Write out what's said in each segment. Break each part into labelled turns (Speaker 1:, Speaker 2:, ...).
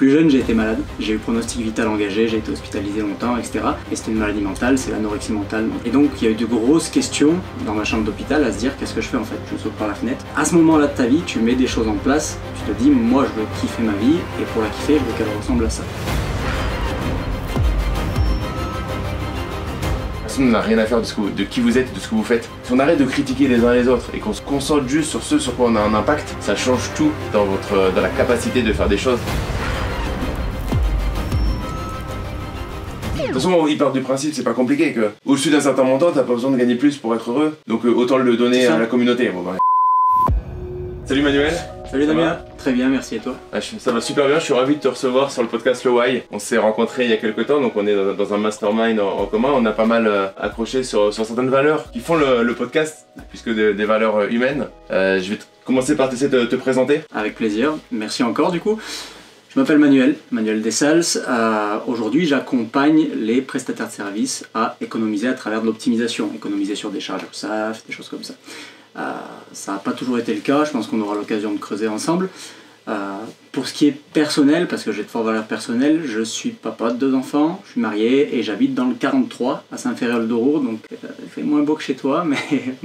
Speaker 1: Plus jeune, j'ai été malade, j'ai eu pronostic vital engagé, j'ai été hospitalisé longtemps, etc. Et c'était une maladie mentale, c'est l'anorexie mentale. Et donc il y a eu de grosses questions dans ma chambre d'hôpital à se dire qu'est-ce que je fais en fait, je saute par la fenêtre. À ce moment-là de ta vie, tu mets des choses en place, tu te dis moi je veux kiffer ma vie et pour la kiffer, je veux qu'elle ressemble à ça.
Speaker 2: On n'a rien à faire de qui vous êtes, de ce que vous faites. Si on arrête de critiquer les uns les autres et qu'on se concentre juste sur ce sur quoi on a un impact, ça change tout dans la capacité de faire des choses. De toute façon, ils partent du principe, c'est pas compliqué, que au-dessus d'un certain montant, t'as pas besoin de gagner plus pour être heureux, donc autant le donner à la communauté. Bon, bah. Salut Manuel.
Speaker 1: Salut Damien. Très bien, merci, et toi?
Speaker 2: Ça va super bien, je suis ravi de te recevoir sur le podcast Le Why. On s'est rencontrés il y a quelques temps, donc on est dans un mastermind en commun. On a pas mal accroché sur certaines valeurs qui font le podcast, puisque des valeurs humaines. Je vais commencer par t'essayer de te présenter.
Speaker 1: Avec plaisir, merci encore du coup. Je m'appelle Manuel Dessals. Aujourd'hui, j'accompagne les prestataires de services à économiser à travers de l'optimisation, économiser sur des charges URSAF, des choses comme ça. Ça n'a pas toujours été le cas, je pense qu'on aura l'occasion de creuser ensemble. Pour ce qui est personnel, parce que j'ai de fortes valeurs personnelles, je suis papa de 2 enfants, je suis marié et j'habite dans le 43 à Saint-Féréol-d'Aurour, donc il fait moins beau que chez toi, mais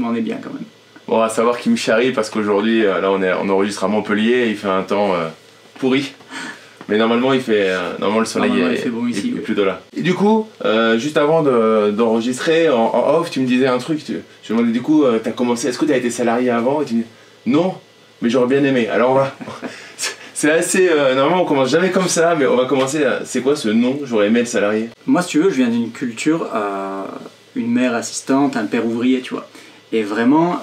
Speaker 1: on est bien quand même.
Speaker 2: Bon, à savoir qu'il me charrie parce qu'aujourd'hui, là on enregistre à Montpellier et il fait un temps pourri. Mais normalement, le soleil est
Speaker 1: bon ici,
Speaker 2: est plutôt là. Et du coup, juste avant d'enregistrer, en off, tu me disais un truc. Je me demandais du coup, t'as commencé, est-ce que t'as été salarié avant? Et tu me dis, non, mais j'aurais bien aimé. Alors on va... C'est assez... normalement, on commence jamais comme ça, mais on va commencer c'est quoi ce non? J'aurais aimé être salarié.
Speaker 1: Moi, si tu veux, je viens d'une culture, une mère assistante, un père ouvrier, tu vois. Et vraiment,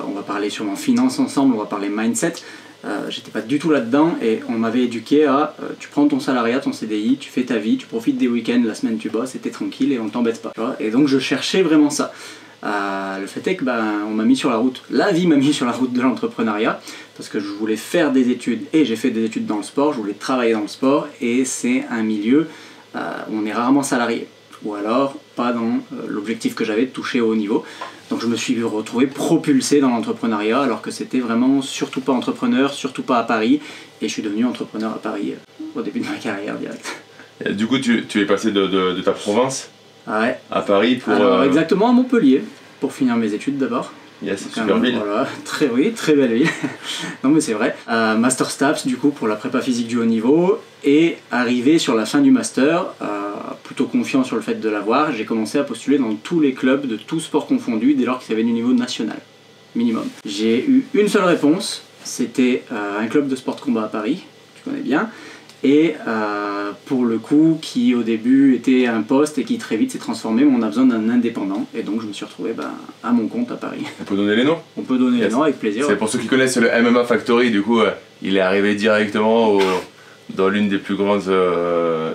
Speaker 1: on va parler sûrement finance ensemble, on va parler mindset. J'étais pas du tout là-dedans et on m'avait éduqué à tu prends ton salariat, ton CDI, tu fais ta vie, tu profites des week-ends, la semaine tu bosses et t'es tranquille et on t'embête pas. Tu vois, et donc je cherchais vraiment ça. Le fait est que on m'a mis sur la route, la vie m'a mis sur la route de l'entrepreneuriat parce que je voulais faire des études et j'ai fait des études dans le sport, je voulais travailler dans le sport et c'est un milieu où on est rarement salarié ou alors pas dans l'objectif que j'avais de toucher au haut niveau. Donc je me suis retrouvé propulsé dans l'entrepreneuriat alors que c'était vraiment surtout pas entrepreneur, surtout pas à Paris. Et je suis devenu entrepreneur à Paris au début de ma carrière direct.
Speaker 2: Et du coup, tu es passé de ta province à Paris pour...
Speaker 1: Alors, exactement à Montpellier, pour finir mes études d'abord.
Speaker 2: Yeah, c'est super ville.
Speaker 1: Voilà, très belle ville. Non mais c'est vrai. Master STAPS du coup pour la prépa physique du haut niveau. Et arrivé sur la fin du master, plutôt confiant sur le fait de l'avoir, j'ai commencé à postuler dans tous les clubs de tous sports confondus dès lors qu'ils avaient du niveau national, minimum. J'ai eu une seule réponse, c'était un club de sport de combat à Paris, tu connais bien, et pour le coup qui au début était un poste et qui très vite s'est transformé, mais on a besoin d'un indépendant, et donc je me suis retrouvé à mon compte à Paris.
Speaker 2: On peut donner les noms?
Speaker 1: On peut donner les noms avec plaisir.
Speaker 2: C'est pour ceux qui connaissent le MMA Factory, du coup il est arrivé directement dans l'une des plus grandes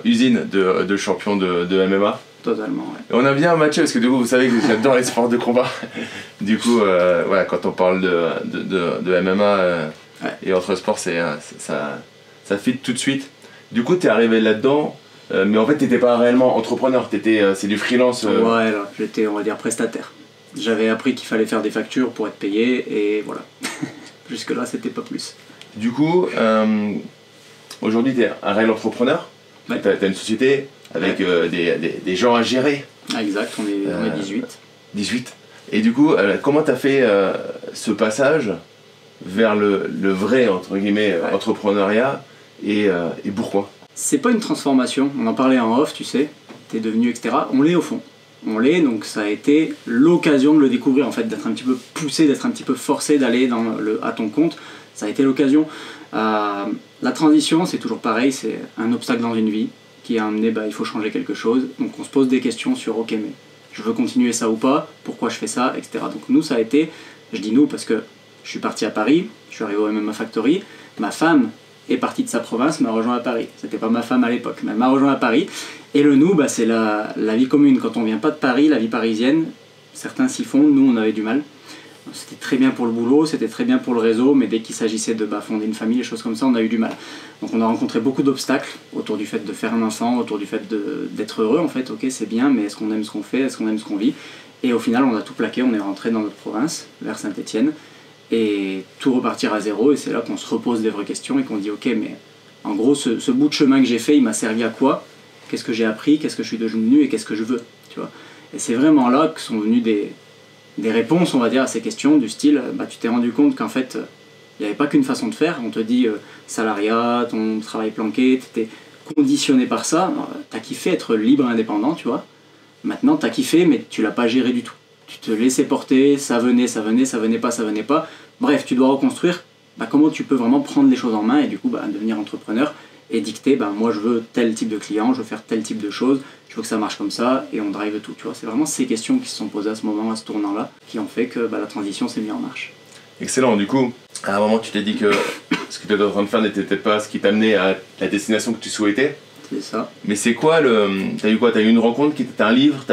Speaker 2: usines de champions de MMA.
Speaker 1: Totalement, ouais.
Speaker 2: Et on a bien matché parce que du coup, vous savez que j'adore les sports de combat. Du coup, voilà, quand on parle de MMA et autres sports, ça fit tout de suite. Du coup, t'es arrivé là-dedans, mais en fait, t'étais pas réellement entrepreneur, c'est du freelance.
Speaker 1: Ouais, là, j'étais, on va dire, prestataire. J'avais appris qu'il fallait faire des factures pour être payé, et voilà. Jusque-là, c'était pas plus.
Speaker 2: Du coup, aujourd'hui, t'es un réel entrepreneur. Ouais. T'as une société avec des gens à gérer.
Speaker 1: Ah, exact, on est 18.
Speaker 2: 18. Et du coup, comment t'as fait ce passage vers le vrai, entre guillemets, entrepreneuriat et pourquoi?
Speaker 1: C'est pas une transformation, on en parlait en off, tu sais, t'es devenu, etc. On l'est au fond. On l'est, donc ça a été l'occasion de le découvrir, en fait, d'être un petit peu poussé, d'être un petit peu forcé d'aller à ton compte. Ça a été l'occasion. La transition, c'est toujours pareil, c'est un obstacle dans une vie qui a amené, il faut changer quelque chose. Donc on se pose des questions sur, ok, mais je veux continuer ça ou pas, pourquoi je fais ça, etc. Donc nous, ça a été, je dis nous parce que je suis parti à Paris, je suis arrivé au MMA Factory, ma femme est partie de sa province, m'a rejoint à Paris. C'était pas ma femme à l'époque, mais elle m'a rejoint à Paris. Et le nous, c'est la vie commune. Quand on vient pas de Paris, la vie parisienne, certains s'y font, nous on avait du mal. C'était très bien pour le boulot, c'était très bien pour le réseau, mais dès qu'il s'agissait de fonder une famille, des choses comme ça, on a eu du mal. Donc on a rencontré beaucoup d'obstacles autour du fait de faire un enfant, autour du fait d'être heureux en fait. Ok, c'est bien, mais est-ce qu'on aime ce qu'on fait, est-ce qu'on aime ce qu'on vit? Et au final, on a tout plaqué, on est rentré dans notre province, vers Saint-Étienne, et tout repartir à zéro, et c'est là qu'on se repose des vraies questions et qu'on dit ok, mais En gros, ce bout de chemin que j'ai fait, il m'a servi à quoi? Qu'est-ce que j'ai appris? Qu'est-ce que je suis devenu? Et qu'est-ce que je veux? Tu vois. Et c'est vraiment là que sont venues des réponses, on va dire, à ces questions du style, tu t'es rendu compte qu'en fait, il n'y avait pas qu'une façon de faire. On te dit salariat, ton travail planqué, tu étais conditionné par ça. Tu as kiffé être libre et indépendant, tu vois. Maintenant, tu as kiffé, mais tu l'as pas géré du tout. Tu te laissais porter, ça venait pas. Bref, tu dois reconstruire comment tu peux vraiment prendre les choses en main et du coup devenir entrepreneur et dicter, moi je veux tel type de client, je veux faire tel type de choses, je veux que ça marche comme ça et on drive tout. Tu vois, c'est vraiment ces questions qui se sont posées à ce moment, à ce tournant-là, qui ont fait que la transition s'est mise en marche.
Speaker 2: Excellent, du coup, à un moment tu t'es dit que ce que tu étais en train de faire n'était peut-être pas ce qui t'amenait à la destination que tu souhaitais.
Speaker 1: C'est ça.
Speaker 2: Mais c'est quoi t'as eu quoi? T'as eu une rencontre, t'as un livre,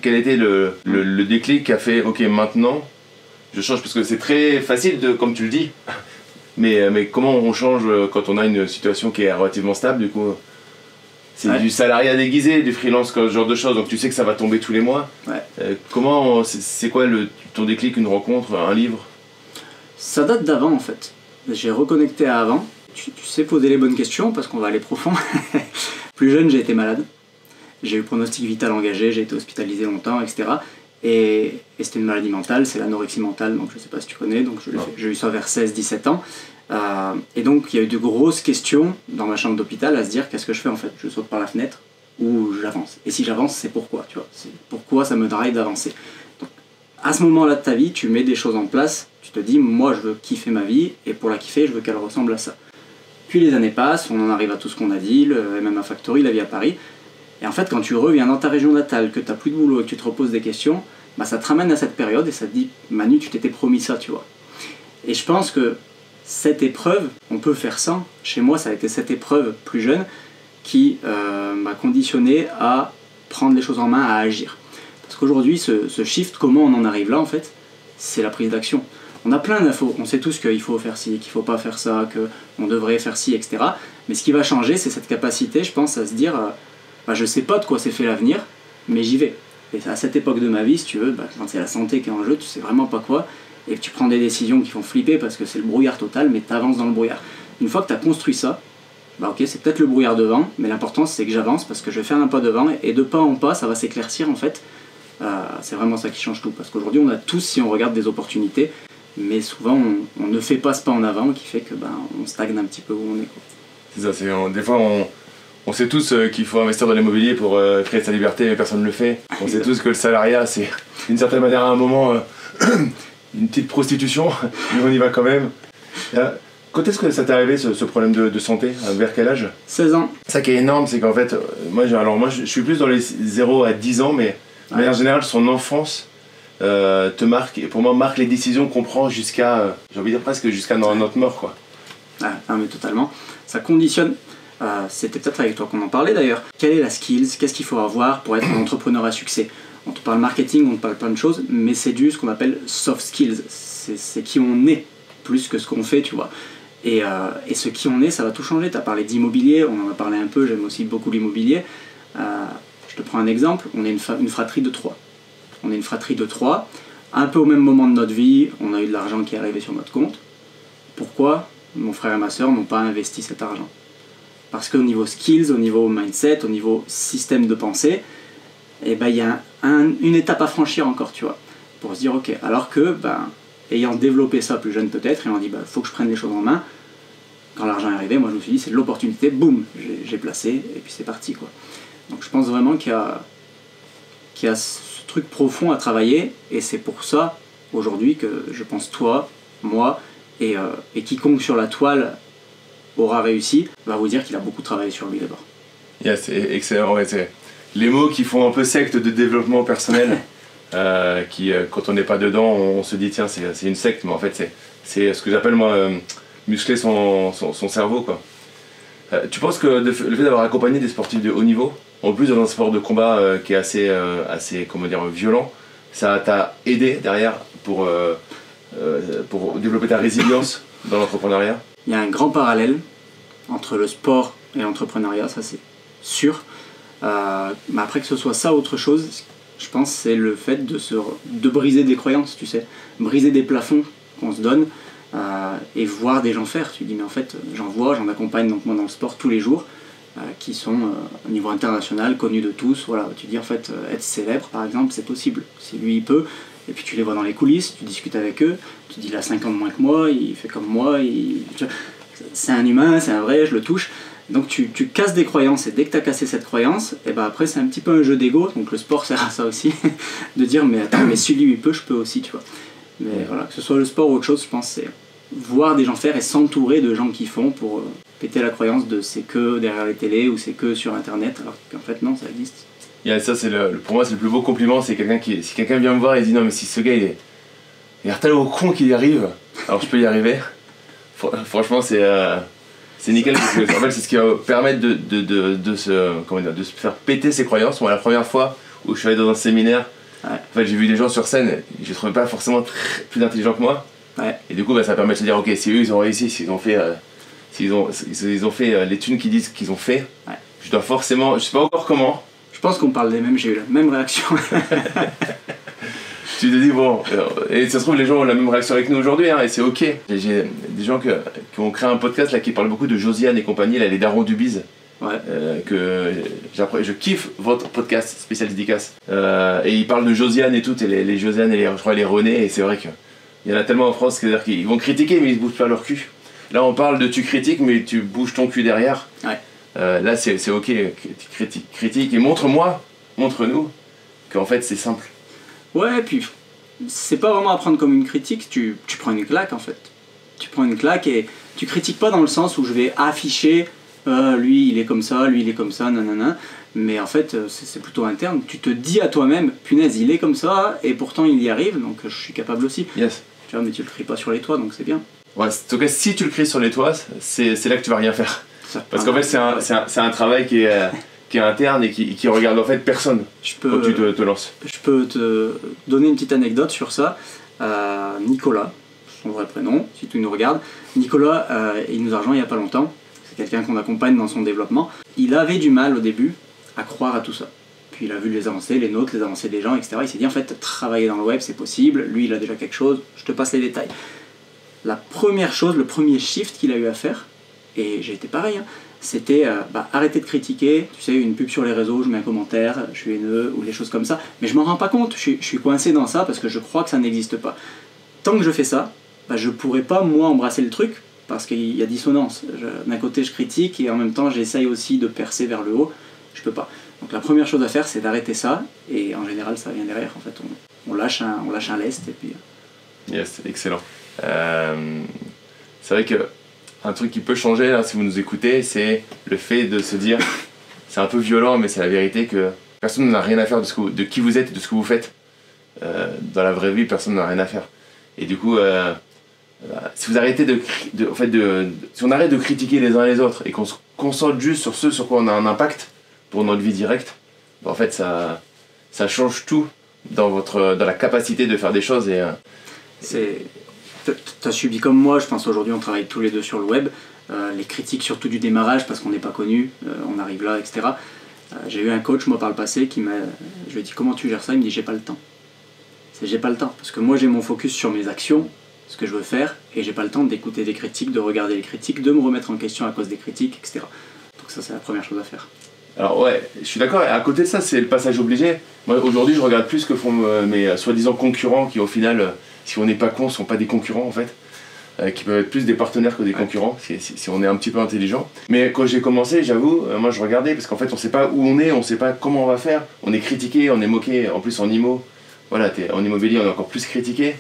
Speaker 2: quel était le déclic qui a fait ok maintenant je change, parce que c'est très facile comme tu le dis, mais comment on change quand on a une situation qui est relativement stable du coup? C'est du salariat déguisé, du freelance, ce genre de choses, donc tu sais que ça va tomber tous les mois. Comment, c'est quoi ton déclic, une rencontre, un livre?
Speaker 1: Ça date d'avant en fait. J'ai reconnecté à avant. Tu sais poser les bonnes questions parce qu'on va aller profond. Plus jeune, j'ai été malade. J'ai eu pronostic vital engagé, j'ai été hospitalisé longtemps, etc. Et c'était une maladie mentale, c'est l'anorexie mentale, donc je ne sais pas si tu connais, donc j'ai eu ça vers 16-17 ans. Et donc il y a eu de grosses questions dans ma chambre d'hôpital à se dire qu'est-ce que je fais en fait? Je saute par la fenêtre ou j'avance? Et si j'avance, c'est pourquoi, tu vois? C'est pourquoi ça me drive d'avancer. Donc à ce moment-là de ta vie, tu mets des choses en place, tu te dis moi je veux kiffer ma vie et pour la kiffer, je veux qu'elle ressemble à ça. Puis les années passent, on en arrive à tout ce qu'on a dit, le MMA Factory, la vie à Paris. Et en fait, quand tu reviens dans ta région natale, que tu n'as plus de boulot et que tu te reposes des questions, ça te ramène à cette période et ça te dit Manu, tu t'étais promis ça, tu vois. Et je pense que cette épreuve, on peut faire ça. Chez moi, ça a été cette épreuve plus jeune qui m'a conditionné à prendre les choses en main, à agir. Parce qu'aujourd'hui, ce shift, comment on en arrive là, en fait, c'est la prise d'action. On a plein d'infos, on sait tous qu'il faut faire ci, qu'il ne faut pas faire ça, qu'on devrait faire ci, etc. Mais ce qui va changer, c'est cette capacité, je pense, à se dire je ne sais pas de quoi c'est fait l'avenir, mais j'y vais. Et à cette époque de ma vie, si tu veux, quand c'est la santé qui est en jeu, tu sais vraiment pas quoi, et que tu prends des décisions qui font flipper parce que c'est le brouillard total, mais tu avances dans le brouillard. Une fois que tu as construit ça, ok, c'est peut-être le brouillard devant, mais l'important c'est que j'avance parce que je vais faire un pas devant, et de pas en pas, ça va s'éclaircir en fait. C'est vraiment ça qui change tout, parce qu'aujourd'hui on a tous, si on regarde, des opportunités, mais souvent on ne fait pas ce pas en avant qui fait que on stagne un petit peu où on est, quoi.
Speaker 2: C'est ça, des fois on sait tous qu'il faut investir dans l'immobilier pour créer sa liberté, mais personne ne le fait. On sait tous que le salariat c'est d'une certaine manière à un moment une petite prostitution, mais on y va quand même. Quand est-ce que ça t'est arrivé ce problème de santé? Vers quel âge?
Speaker 1: 16 ans.
Speaker 2: Ça qui est énorme, c'est qu'en fait, moi je suis plus dans les 0 à 10 ans, mais de manière générale, son enfance te marque, et pour moi marque les décisions qu'on prend jusqu'à, j'ai envie de dire presque jusqu'à notre mort, quoi.
Speaker 1: Non mais totalement. Ça conditionne. C'était peut-être avec toi qu'on en parlait d'ailleurs. Quelle est la skills? Qu'est-ce qu'il faut avoir pour être un entrepreneur à succès? On te parle marketing, on te parle plein de choses, mais c'est du ce qu'on appelle soft skills. C'est qui on est, plus que ce qu'on fait, tu vois. Et ce qui on est, ça va tout changer. Tu as parlé d'immobilier, on en a parlé un peu, j'aime aussi beaucoup l'immobilier. Je te prends un exemple, on est une fratrie de 3. On est une fratrie de 3, un peu au même moment de notre vie, on a eu de l'argent qui est arrivé sur notre compte. Pourquoi mon frère et ma soeur n'ont pas investi cet argent? Parce qu'au niveau skills, au niveau mindset, au niveau système de pensée, il y a une étape à franchir encore, tu vois, pour se dire ok, alors que ayant développé ça plus jeune peut-être, et on dit faut que je prenne les choses en main. Quand l'argent est arrivé, moi je me suis dit c'est de l'opportunité, boum, j'ai placé et puis c'est parti, quoi. Donc je pense vraiment qu'il y a ce truc profond à travailler, et c'est pour ça aujourd'hui que je pense toi, moi et quiconque sur la toile aura réussi, va vous dire qu'il a beaucoup travaillé sur lui d'abord.
Speaker 2: C'est excellent, ouais, c'est les mots qui font un peu secte de développement personnel, qui quand on n'est pas dedans, on se dit tiens c'est une secte, mais en fait c'est ce que j'appelle moi muscler son cerveau, quoi. Tu penses que le fait d'avoir accompagné des sportifs de haut niveau, en plus dans un sport de combat qui est assez comment dire, violent, ça t'a aidé derrière pour développer ta résilience dans l'entrepreneuriat?
Speaker 1: Il y a un grand parallèle entre le sport et l'entrepreneuriat, ça c'est sûr. Mais après que ce soit ça ou autre chose, je pense que c'est le fait de briser des croyances, tu sais, briser des plafonds qu'on se donne. et voir des gens faire. Tu dis mais en fait j'en accompagne donc moi dans le sport tous les jours qui sont au niveau international, connus de tous. Voilà, tu dis en fait être célèbre par exemple c'est possible, si lui il peut, et puis tu les vois dans les coulisses, tu discutes avec eux, tu dis il a 5 ans de moins que moi, il fait comme moi, c'est un humain, c'est un vrai, je le touche. Donc tu casses des croyances, et dès que tu as cassé cette croyance, et ben après c'est un petit peu un jeu d'ego, donc le sport sert à ça aussi, de dire mais attends, mais si lui il peut, je peux aussi, tu vois. Mais voilà, que ce soit le sport ou autre chose, je pense c'est voir des gens faire et s'entourer de gens qui font pour péter la croyance de c'est que derrière les télés ou c'est que sur internet, alors qu'en fait non, ça existe.
Speaker 2: Yeah, ça c'est pour moi c'est le plus beau compliment, c'est si quelqu'un vient me voir et dit non mais si ce gars il a l'air tellement con qu'il y arrive, alors je peux y arriver. Franchement c'est nickel parce que en fait c'est ce qui va permettre de se faire péter ses croyances. Moi la première fois où je suis allé dans un séminaire, en fait j'ai vu des gens sur scène, je les trouvais pas forcément plus intelligents que moi. Et du coup ça permet de se dire ok, si eux ils ont réussi, s'ils ont fait ils ont fait les thunes qu'ils disent qu'ils ont fait, je dois forcément, je sais pas encore comment.
Speaker 1: Je pense qu'on parle des mêmes, j'ai eu la même réaction.
Speaker 2: Tu te dis bon, et ça se trouve les gens ont la même réaction avec nous aujourd'hui, hein, et c'est ok. J'ai des gens qui ont créé un podcast là qui parle beaucoup de Josiane et compagnie, là, les darons du biz. Je kiffe votre podcast spécial dédicace. Et ils parlent de Josiane et tout, et les Josiane et je crois les René, et c'est vrai qu'il y en a tellement en France, c'est-à-dire qu'ils vont critiquer mais ils se bougent pas leur cul. Là on parle de tu critiques mais tu bouges ton cul derrière. Là c'est ok, critique et montre-nous qu'en fait c'est simple.
Speaker 1: Ouais, et puis c'est pas vraiment à prendre comme une critique, tu prends une claque en fait. Tu prends une claque et tu critiques pas dans le sens où je vais afficher lui il est comme ça, lui il est comme ça, nanana. Mais en fait c'est plutôt interne, tu te dis à toi-même, punaise il est comme ça et pourtant il y arrive, donc je suis capable aussi.
Speaker 2: Yes.
Speaker 1: Tu vois, mais tu le cries pas sur les toits, donc c'est bien.
Speaker 2: Ouais, en tout cas si tu le cries sur les toits, c'est là que tu vas rien faire. Parce qu'en fait c'est un travail qui est interne et qui regarde en fait personne quand tu te lances.
Speaker 1: Je peux te donner une petite anecdote sur ça. Nicolas, son vrai prénom, si tu nous regardes. Nicolas, il nous a rejoint il n'y a pas longtemps. C'est quelqu'un qu'on accompagne dans son développement. Il avait du mal au début à croire à tout ça. Puis il a vu les avancées, les nôtres, les avancées des gens, etc. Il s'est dit en fait, travailler dans le web c'est possible. Lui il a déjà quelque chose, je te passe les détails. La première chose, le premier shift qu'il a eu à faire, et j'ai été pareil, hein, c'était arrêter de critiquer, tu sais, une pub sur les réseaux, je mets un commentaire, je suis haineux, ou les choses comme ça, mais je m'en rends pas compte, je suis coincé dans ça parce que je crois que ça n'existe pas. Tant que je fais ça, je pourrais pas moi embrasser le truc, parce qu'il y a dissonance. D'un côté je critique, et en même temps j'essaye aussi de percer vers le haut, je peux pas. Donc la première chose à faire c'est d'arrêter ça, et en général ça vient derrière, en fait on lâche un lest, et puis...
Speaker 2: Yes, excellent. C'est vrai que un truc qui peut changer là, si vous nous écoutez, c'est le fait de se dire, c'est un peu violent mais c'est la vérité, que personne n'a rien à faire de qui vous êtes et de ce que vous faites. Dans la vraie vie, personne n'a rien à faire. Et du coup, si vous arrêtez si on arrête de critiquer les uns les autres et qu'on se concentre juste sur ce sur quoi on a un impact pour notre vie directe, en fait ça change tout dans la capacité de faire des choses. Et
Speaker 1: t'as subi comme moi, je pense aujourd'hui on travaille tous les deux sur le web, les critiques surtout du démarrage parce qu'on n'est pas connu, on arrive là, etc. J'ai eu un coach moi par le passé je lui ai dit comment tu gères ça, il me dit j'ai pas le temps. J'ai pas le temps, parce que moi j'ai mon focus sur mes actions, ce que je veux faire, et j'ai pas le temps d'écouter des critiques, de regarder les critiques, de me remettre en question à cause des critiques, etc. Donc ça c'est la première chose à faire.
Speaker 2: Alors ouais, je suis d'accord, et à côté de ça c'est le passage obligé. Moi aujourd'hui je regarde plus ce que font mes soi-disant concurrents qui au final... si on n'est pas con, ne sont pas des concurrents en fait, qui peuvent être plus des partenaires que des concurrents, si on est un petit peu intelligent. Mais quand j'ai commencé, j'avoue, moi je regardais, parce qu'en fait on sait pas où on est, on sait pas comment on va faire, on est critiqué, on est moqué, en plus en IMO, voilà, en immobilier on est encore plus critiqué.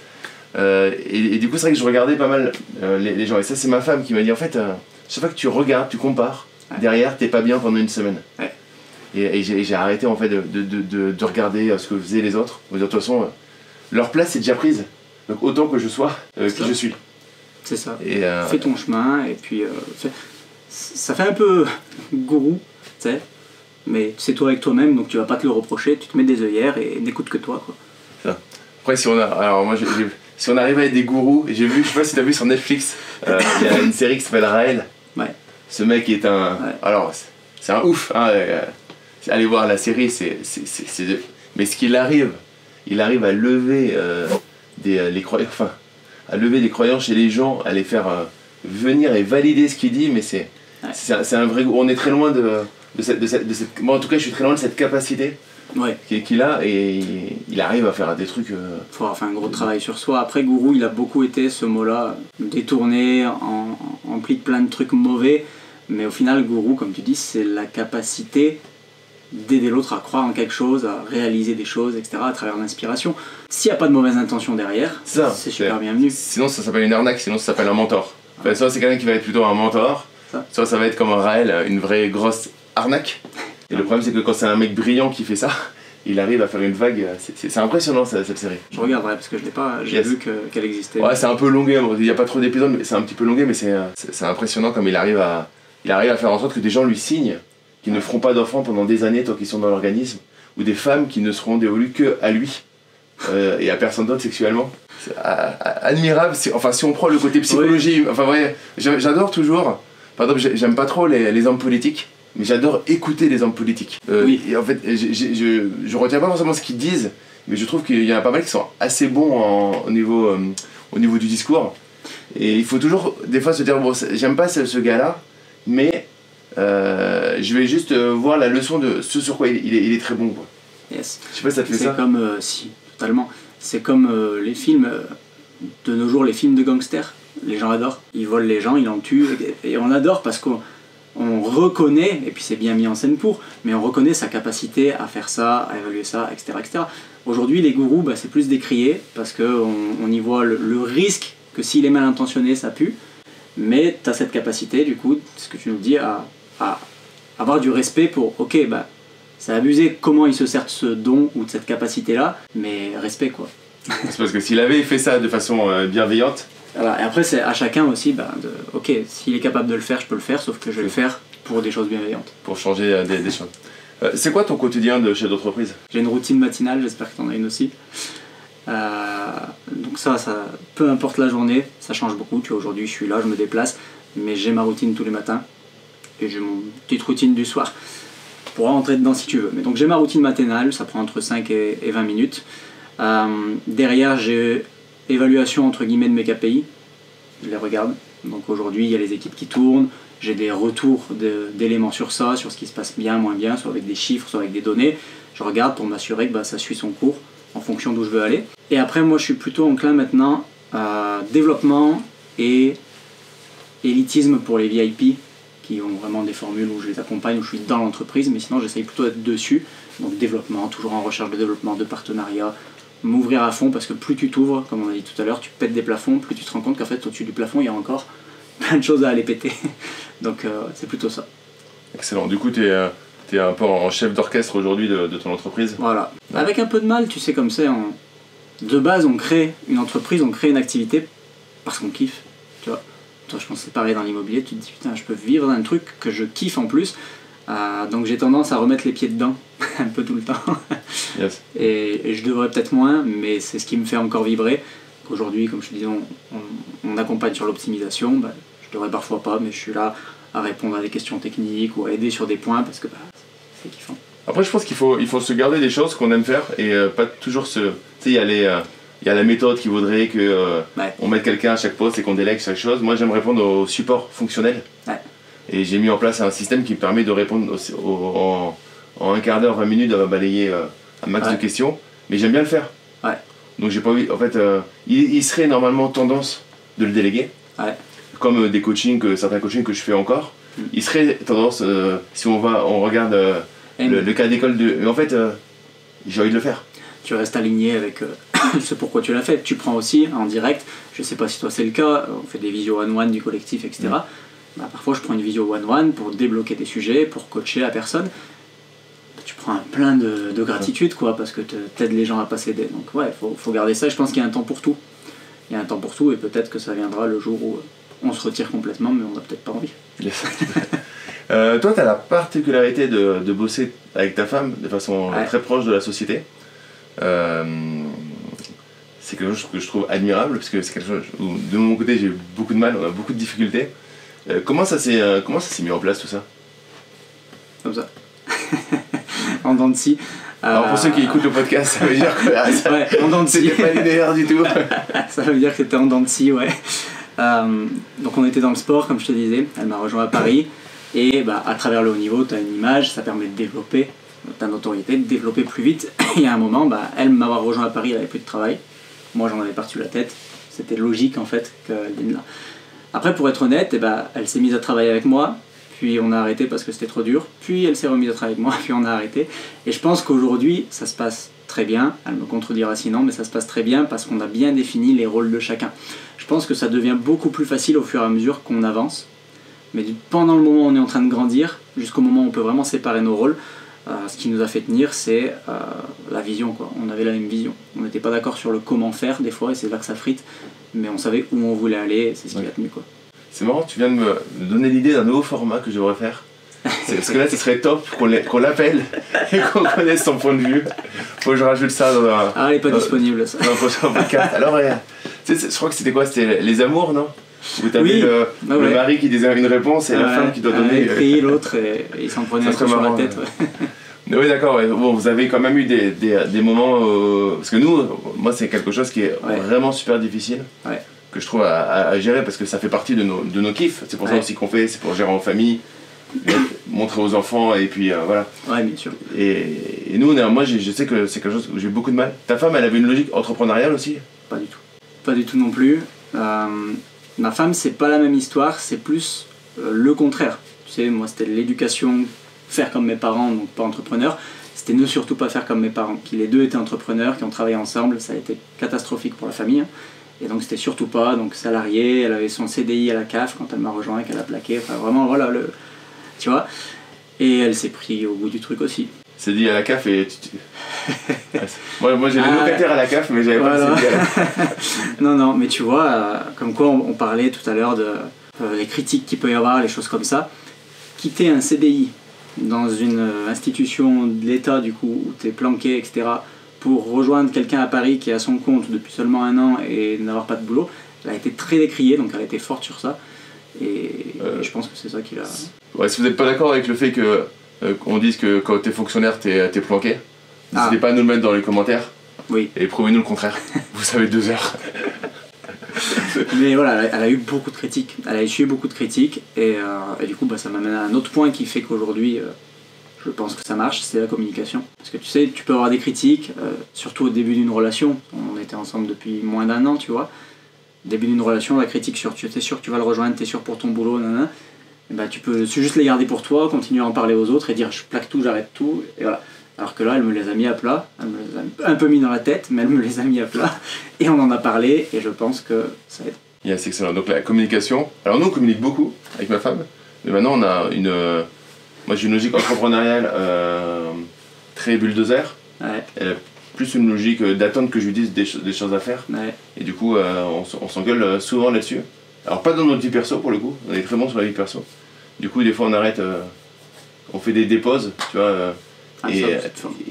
Speaker 2: Et du coup c'est vrai que je regardais pas mal les gens, et ça c'est ma femme qui m'a dit en fait, chaque fois que tu regardes, tu compares, derrière t'es pas bien pendant une semaine. Et j'ai arrêté en fait de regarder ce que faisaient les autres, de toute façon leur place est déjà prise. Donc autant que je sois qui je suis.
Speaker 1: C'est ça. Fais ton chemin et puis ça fait un peu gourou, tu sais, mais c'est toi avec toi-même, donc tu vas pas te le reprocher, tu te mets des œillères et n'écoute que toi, quoi. Ça.
Speaker 2: Après si on arrive à être des gourous, et j'ai vu, je sais pas si t'as vu sur Netflix, il y a une série qui s'appelle Raël.
Speaker 1: Ouais.
Speaker 2: Ce mec est un... Ouais. Alors c'est un ouf, hein, allez voir la série, mais ce qu'il arrive, il arrive à lever les croyances, enfin à lever des croyances chez les gens, à les faire venir et valider ce qu'il dit, mais c'est un vrai... On est très loin de cette... Moi en tout cas je suis très loin de cette capacité qu'il a, et il arrive à faire des trucs...
Speaker 1: Faut avoir fait un gros travail sur soi. Après, gourou, il a beaucoup été, ce mot-là, détourné, empli de plein de trucs mauvais, mais au final, gourou, comme tu dis, c'est la capacité d'aider l'autre à croire en quelque chose, à réaliser des choses, etc., à travers l'inspiration. S'il n'y a pas de mauvaise intention derrière, c'est super bienvenu.
Speaker 2: Sinon ça s'appelle une arnaque, sinon ça s'appelle un mentor. Enfin, soit c'est quelqu'un qui va être plutôt un mentor, soit ça va être comme un Raël, une vraie grosse arnaque. Et le problème c'est que quand c'est un mec brillant qui fait ça, il arrive à faire une vague, c'est impressionnant cette série.
Speaker 1: Je regarderai parce que je l'ai pas, j'ai vu qu'elle existait.
Speaker 2: Ouais, c'est un peu longué, il n'y a pas trop d'épisodes, mais c'est un petit peu longué, mais c'est impressionnant comme il arrive à faire en sorte que des gens lui signent, qui ne feront pas d'enfants pendant des années tant qu'ils sont dans l'organisme, ou des femmes qui ne seront dévolues que à lui et à personne d'autre sexuellement. C'est admirable, enfin si on prend le côté psychologie, enfin ouais, j'adore toujours, par exemple j'aime pas trop les hommes politiques, mais j'adore écouter les hommes politiques. Et en fait, je retiens pas forcément ce qu'ils disent, mais je trouve qu'il y en a pas mal qui sont assez bons au niveau du discours. Et il faut toujours, des fois, se dire, bon, j'aime pas ce gars-là, mais je vais juste voir la leçon de ce sur quoi il est très bon, quoi.
Speaker 1: Yes.
Speaker 2: Je sais pas si ça te fait ça.
Speaker 1: C'est comme, si, totalement. C'est comme les films, de nos jours, les films de gangsters. Les gens adorent. Ils volent les gens, ils en tuent, et on adore parce qu'on reconnaît, et puis c'est bien mis en scène pour, mais on reconnaît sa capacité à faire ça, à évaluer ça, etc. etc. Aujourd'hui, les gourous, c'est plus décrié, parce qu'on y voit le risque que s'il est mal intentionné, ça pue, mais tu as cette capacité, du coup, ce que tu nous dis, à avoir du respect pour, ok, c'est abusé comment il se sert de ce don ou de cette capacité-là, mais respect, quoi.
Speaker 2: C'est parce que s'il avait fait ça de façon bienveillante...
Speaker 1: Voilà. Et après, c'est à chacun aussi, ok, s'il est capable de le faire, je peux le faire, sauf que je vais le faire pour des choses bienveillantes.
Speaker 2: Pour changer des choses. C'est quoi ton quotidien de chef d'entreprise ?
Speaker 1: J'ai une routine matinale, j'espère que tu en as une aussi. Donc ça, peu importe la journée, ça change beaucoup. Tu vois, aujourd'hui, je suis là, je me déplace, mais j'ai ma routine tous les matins. Et j'ai mon petite routine du soir. Tu pourras rentrer dedans si tu veux. Mais donc j'ai ma routine matinale, ça prend entre 5 et 20 minutes. Derrière, j'ai évaluation entre guillemets de mes KPI. Je les regarde. Donc aujourd'hui, il y a les équipes qui tournent. J'ai des retours d'éléments sur ça, sur ce qui se passe bien, moins bien, soit avec des chiffres, soit avec des données. Je regarde pour m'assurer que ça suit son cours en fonction d'où je veux aller. Et après, moi, je suis plutôt enclin maintenant à développement et élitisme pour les VIP qui ont vraiment des formules où je les accompagne, où je suis dans l'entreprise, mais sinon j'essaye plutôt d'être dessus. Donc développement, toujours en recherche de développement, de partenariat, m'ouvrir à fond, parce que plus tu t'ouvres, comme on a dit tout à l'heure, tu pètes des plafonds, plus tu te rends compte qu'en fait au-dessus du plafond il y a encore plein de choses à aller péter. Donc c'est plutôt ça.
Speaker 2: Excellent, du coup tu es un peu en chef d'orchestre aujourd'hui de ton entreprise.
Speaker 1: Voilà, avec un peu de mal, tu sais, comme c'est, de base on crée une entreprise, on crée une activité parce qu'on kiffe, tu vois. Toi, je pense que c'est pareil dans l'immobilier, tu te dis putain, je peux vivre d'un truc que je kiffe en plus. Donc j'ai tendance à remettre les pieds dedans un peu tout le temps.
Speaker 2: Yes.
Speaker 1: Et je devrais peut-être moins, mais c'est ce qui me fait encore vibrer. Aujourd'hui, comme je te disais, on accompagne sur l'optimisation. Je devrais parfois pas, mais je suis là à répondre à des questions techniques ou à aider sur des points parce que c'est kiffant.
Speaker 2: Après, je pense qu'il faut se garder des choses qu'on aime faire et pas toujours se... Tu sais, il y a la méthode qui voudrait que on mette quelqu'un à chaque poste et qu'on délègue chaque chose. Moi, j'aime répondre au support fonctionnel. Ouais. Et j'ai mis en place un système qui me permet de répondre en un quart d'heure, 20 minutes, à balayer un max de questions. Mais j'aime bien le faire. Ouais. Donc j'ai pas envie... En fait, il serait normalement tendance de le déléguer. Ouais. Comme des certains coachings que je fais encore. Il serait tendance, si on regarde le cas d'école de... Mais en fait, j'ai envie de le faire.
Speaker 1: Tu restes aligné avec ce pourquoi tu l'as fait. Tu prends aussi en direct, je sais pas si toi c'est le cas, on fait des visios one-one du collectif, etc. Parfois je prends une visio one-one pour débloquer des sujets, pour coacher la personne. Tu prends plein de gratitude, quoi, parce que t'aides les gens à passer des... Donc ouais, faut garder ça. Je pense qu'il y a un temps pour tout. Il y a un temps pour tout et peut-être que ça viendra le jour où on se retire complètement, mais on n'a peut-être pas envie.
Speaker 2: Yes. Toi, tu as la particularité de bosser avec ta femme de façon très proche de la société. C'est quelque chose que je trouve admirable, parce que c'est quelque chose où, de mon côté, j'ai beaucoup de mal, on a beaucoup de difficultés. Comment ça s'est mis en place tout ça ?
Speaker 1: Comme ça. En dents de scie.
Speaker 2: Alors pour ceux qui écoutent le podcast, ça veut dire que
Speaker 1: ouais, en dents de scie.
Speaker 2: c'était pas linéaire du tout.
Speaker 1: Ça veut dire que c'était en dents de scie, ouais. Donc on était dans le sport, comme je te disais. Elle m'a rejoint à Paris. Et à travers le haut niveau, tu as une image, ça permet de développer ta notoriété, de développer plus vite. Et à un moment, elle m'avoir rejoint à Paris, elle avait plus de travail. Moi, j'en avais par-dessus la tête. C'était logique, en fait, qu'elle vienne là. Après, pour être honnête, elle s'est mise à travailler avec moi. Puis on a arrêté parce que c'était trop dur. Puis elle s'est remise à travailler avec moi, puis on a arrêté. Et je pense qu'aujourd'hui, ça se passe très bien. Elle me contredira sinon, mais ça se passe très bien parce qu'on a bien défini les rôles de chacun. Je pense que ça devient beaucoup plus facile au fur et à mesure qu'on avance. Mais pendant le moment où on est en train de grandir, jusqu'au moment où on peut vraiment séparer nos rôles, ce qui nous a fait tenir, c'est la vision, quoi. On avait la même vision. On n'était pas d'accord sur le comment faire des fois, et c'est là que ça frite. Mais on savait où on voulait aller, et c'est ce qui a tenu, quoi.
Speaker 2: C'est marrant, tu viens de me donner l'idée d'un nouveau format que je devrais faire. Parce que là, ce serait top qu'on l'appelle et qu'on connaisse son point de vue. Faut que je rajoute ça dans un...
Speaker 1: Ah, elle n'est pas disponible, ça.
Speaker 2: Dans un prochain podcast. Alors, regarde, je crois que c'était quoi? C'était Les Amours, non? Où t'avais
Speaker 1: oui.
Speaker 2: le mari qui disait une réponse et la femme qui doit donner...
Speaker 1: écrit l'autre et il s'en prenait un coup sur la tête. Ouais.
Speaker 2: Oui, d'accord. Ouais. Bon, vous avez quand même eu des moments... Parce que nous, moi, c'est quelque chose qui est vraiment super difficile.
Speaker 1: Ouais.
Speaker 2: Que je trouve à gérer parce que ça fait partie de nos kiffs. C'est pour ça aussi qu'on fait, c'est pour gérer en famille, montrer aux enfants et puis voilà.
Speaker 1: Ouais, bien sûr.
Speaker 2: Et nous, moi je sais que c'est quelque chose où j'ai beaucoup de mal. Ta femme, elle avait une logique entrepreneuriale aussi?
Speaker 1: Pas du tout. Pas du tout non plus. Ma femme, c'est pas la même histoire, c'est plus le contraire. Tu sais, moi c'était l'éducation, faire comme mes parents, donc pas entrepreneur. C'était ne surtout pas faire comme mes parents, qui les deux étaient entrepreneurs, qui ont travaillé ensemble, ça a été catastrophique pour la famille. Et donc c'était surtout pas, donc salariée, elle avait son CDI à la CAF quand elle m'a rejoint et qu'elle a plaqué, enfin vraiment voilà, tu vois. Et elle s'est pris au bout du truc aussi.
Speaker 2: CDI à la CAF et moi j'ai des locataires à la CAF mais j'avais pas de CDI à la CAF.
Speaker 1: Non, mais tu vois, comme quoi on parlait tout à l'heure de les critiques qu'il peut y avoir, les choses comme ça. Quitter un CDI dans une institution de l'État du coup, où t'es planqué, etc., pour rejoindre quelqu'un à Paris qui est à son compte depuis seulement 1 an et n'avoir pas de boulot, elle a été très décriée, donc elle a été forte sur ça. Et je pense que c'est ça qui l'a...
Speaker 2: Ouais, si vous n'êtes pas d'accord avec le fait qu'on dise que quand t'es fonctionnaire, t'es planqué, n'hésitez pas à nous le mettre dans les commentaires.
Speaker 1: Oui.
Speaker 2: Et prouvez-nous le contraire. Vous savez 2 heures.
Speaker 1: Mais voilà, elle a eu beaucoup de critiques. Elle a essuyé beaucoup de critiques. Et du coup, ça m'amène à un autre point qui fait qu'aujourd'hui... je pense que ça marche, c'est la communication. Parce que tu sais, tu peux avoir des critiques, surtout au début d'une relation. On était ensemble depuis moins d'1 an, tu vois. Début d'une relation, la critique sur t'es sûr que tu vas le rejoindre, t'es sûr pour ton boulot, nanana. Et tu peux juste les garder pour toi, continuer à en parler aux autres et dire je plaque tout, j'arrête tout, et voilà. Alors que là, elle me les a mis à plat, elle me les a un peu mis dans la tête, mais elle me les a mis à plat, et on en a parlé, et je pense que ça aide.
Speaker 2: Yeah, c'est excellent. Donc la communication, alors nous on communique beaucoup avec ma femme, mais maintenant on a moi j'ai une logique entrepreneuriale très bulldozer.
Speaker 1: Ouais.
Speaker 2: Elle a plus une logique d'attendre que je lui dise des choses à faire.
Speaker 1: Ouais.
Speaker 2: Et du coup on s'engueule souvent là-dessus. Alors pas dans notre vie perso pour le coup, on est très bon sur la vie perso. Du coup des fois on arrête, on fait des pauses, tu vois. Et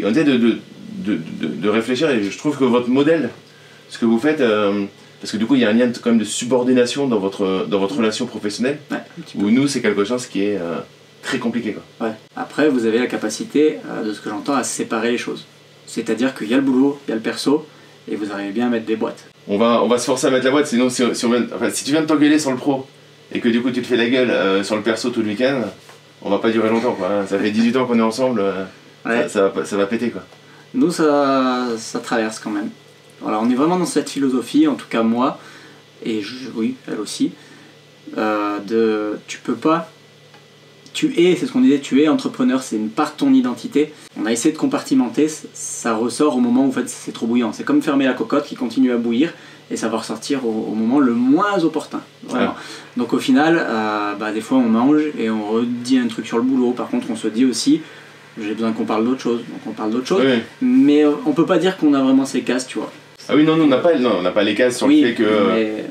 Speaker 2: on essaie de réfléchir et je trouve que votre modèle, ce que vous faites, parce que du coup il y a un lien quand même de subordination dans votre relation professionnelle, où nous c'est quelque chose qui est... très compliqué quoi.
Speaker 1: Ouais. Après, vous avez la capacité, de ce que j'entends, à séparer les choses. C'est-à-dire qu'il y a le boulot, il y a le perso, et vous arrivez bien à mettre des boîtes. On
Speaker 2: va se forcer à mettre la boîte, sinon si tu viens de t'engueuler sur le pro, et que du coup tu te fais la gueule sur le perso tout le week-end, on va pas durer longtemps quoi. Ça fait 18 ans qu'on est ensemble, ça va péter quoi.
Speaker 1: Nous ça traverse quand même. Voilà, on est vraiment dans cette philosophie, en tout cas moi, et oui, elle aussi, tu peux pas... c'est ce qu'on disait, tu es entrepreneur, c'est une part de ton identité. On a essayé de compartimenter, ça ressort au moment où en fait, c'est trop bouillant. C'est comme fermer la cocotte qui continue à bouillir et ça va ressortir au moment le moins opportun. Vraiment. Ouais. Donc au final, des fois on mange et on redit un truc sur le boulot. Par contre, on se dit aussi, j'ai besoin qu'on parle d'autre chose. Donc on parle d'autre chose. Oui. Mais on peut pas dire qu'on a vraiment ces cases, tu vois.
Speaker 2: Ah oui, non, on n'a pas les cases sur le fait que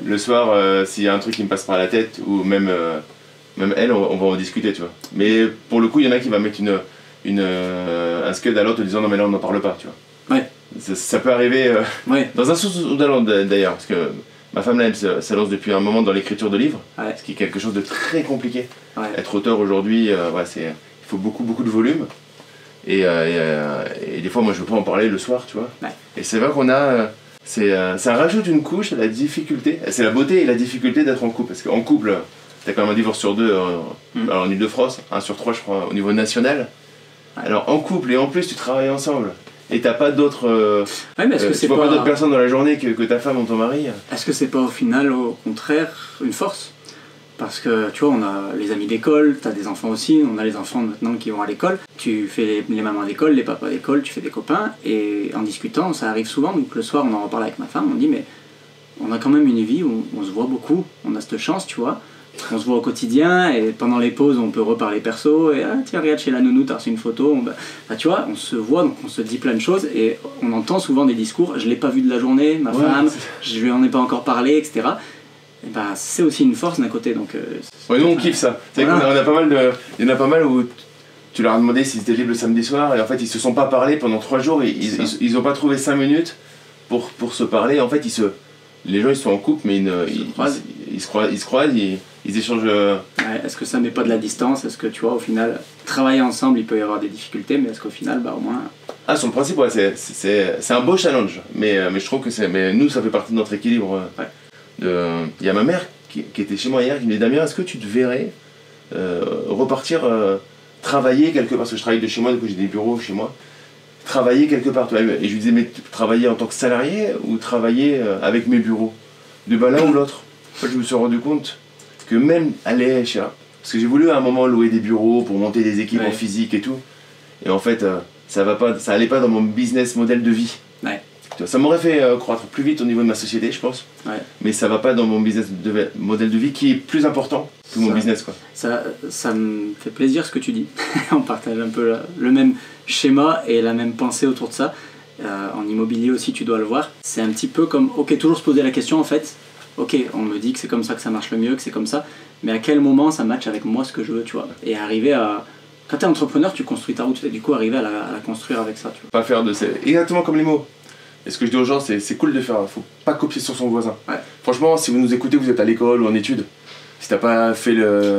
Speaker 2: le soir, s'il y a un truc qui me passe par la tête, ou même elle, on va en discuter, tu vois. Mais pour le coup, il y en a qui va mettre un scud à l'autre en disant non mais là on n'en parle pas, tu vois.
Speaker 1: Ouais.
Speaker 2: Ça peut arriver dans un sens ou dans l'autre d'ailleurs, parce que ma femme là, elle se lance depuis un moment dans l'écriture de livres, ce qui est quelque chose de très compliqué. Ouais. Être auteur aujourd'hui, il faut beaucoup de volume. Et des fois, moi, je veux pas en parler le soir, tu vois.
Speaker 1: Ouais.
Speaker 2: Et c'est vrai qu'on a... ça rajoute une couche à la difficulté. C'est la beauté et la difficulté d'être en couple. Parce qu'en couple, t'as quand même un divorce sur 2 en Ile-de-France, 1 sur 3, je crois, au niveau national. Ouais. Alors, en couple, et en plus, tu travailles ensemble. Et t'as pas d'autres...
Speaker 1: ouais, mais est-ce que c'est
Speaker 2: pas d'autres personnes dans la journée que ta femme ou ton mari.
Speaker 1: Est-ce que c'est pas au final, au contraire, une force? Parce que tu vois, on a les amis d'école, t'as des enfants aussi, on a les enfants maintenant qui vont à l'école. Tu fais les mamans d'école, les papas d'école, tu fais des copains, et en discutant, ça arrive souvent. Donc le soir, on en reparle avec ma femme, on dit mais on a quand même une vie où on se voit beaucoup, on a cette chance, tu vois. On se voit au quotidien, et pendant les pauses, on peut reparler perso, et ah tiens, regarde chez la nounou, t'as reçu une photo. Bah, tu vois, on se voit, donc on se dit plein de choses, et on entend souvent des discours, je l'ai pas vu de la journée, ma femme, je lui en ai pas encore parlé, etc. Et bah, c'est aussi une force d'un côté, donc...
Speaker 2: ouais, nous on kiffe ça. Voilà. On a pas mal de... Il y en a pas mal où tu leur as demandé s'ils étaient libres le samedi soir, et en fait ils se sont pas parlé pendant 3 jours, et ils ont pas trouvé 5 minutes pour se parler. En fait, les gens ils sont en couple, mais ils se croisent, ils échangent... Ouais,
Speaker 1: est-ce que ça met pas de la distance? Est-ce que tu vois, au final, travailler ensemble, il peut y avoir des difficultés, mais est-ce qu'au final, bah au moins...
Speaker 2: Ah, sur le principe, ouais, c'est un beau challenge, mais je trouve que c'est... Mais nous, ça fait partie de notre équilibre.
Speaker 1: Ouais.
Speaker 2: Il y a ma mère qui était chez moi hier qui me dit Damien, est-ce que tu te verrais repartir travailler quelque part, parce que je travaille de chez moi, du coup j'ai des bureaux chez moi, travailler quelque part, et je lui disais mais travailler en tant que salarié ou travailler avec mes bureaux, de bah l'un ou l'autre. En fait, je me suis rendu compte que même à l'échelle, parce que j'ai voulu à un moment louer des bureaux pour monter des équipes en physique et tout, et en fait ça allait pas dans mon business model de vie.
Speaker 1: Ouais.
Speaker 2: Ça m'aurait fait croître plus vite au niveau de ma société, je pense. Ouais. Mais ça va pas dans mon business modèle de vie qui est plus important que mon business, quoi.
Speaker 1: Ça me fait plaisir ce que tu dis. On partage un peu le même schéma et la même pensée autour de ça. En immobilier aussi, tu dois le voir. C'est un petit peu comme, ok, toujours se poser la question en fait. Ok, on me dit que c'est comme ça que ça marche le mieux, que c'est comme ça. Mais à quel moment ça match avec moi ce que je veux, tu vois. Et arriver à... Quand t'es entrepreneur, tu construis ta route. Et du coup, arriver à la construire avec ça, tu vois.
Speaker 2: Pas faire de... Exactement comme les mots. Et ce que je dis aux gens, c'est cool de faire, faut pas copier sur son voisin. Ouais. Franchement, si vous nous écoutez, vous êtes à l'école ou en études, si t'as pas fait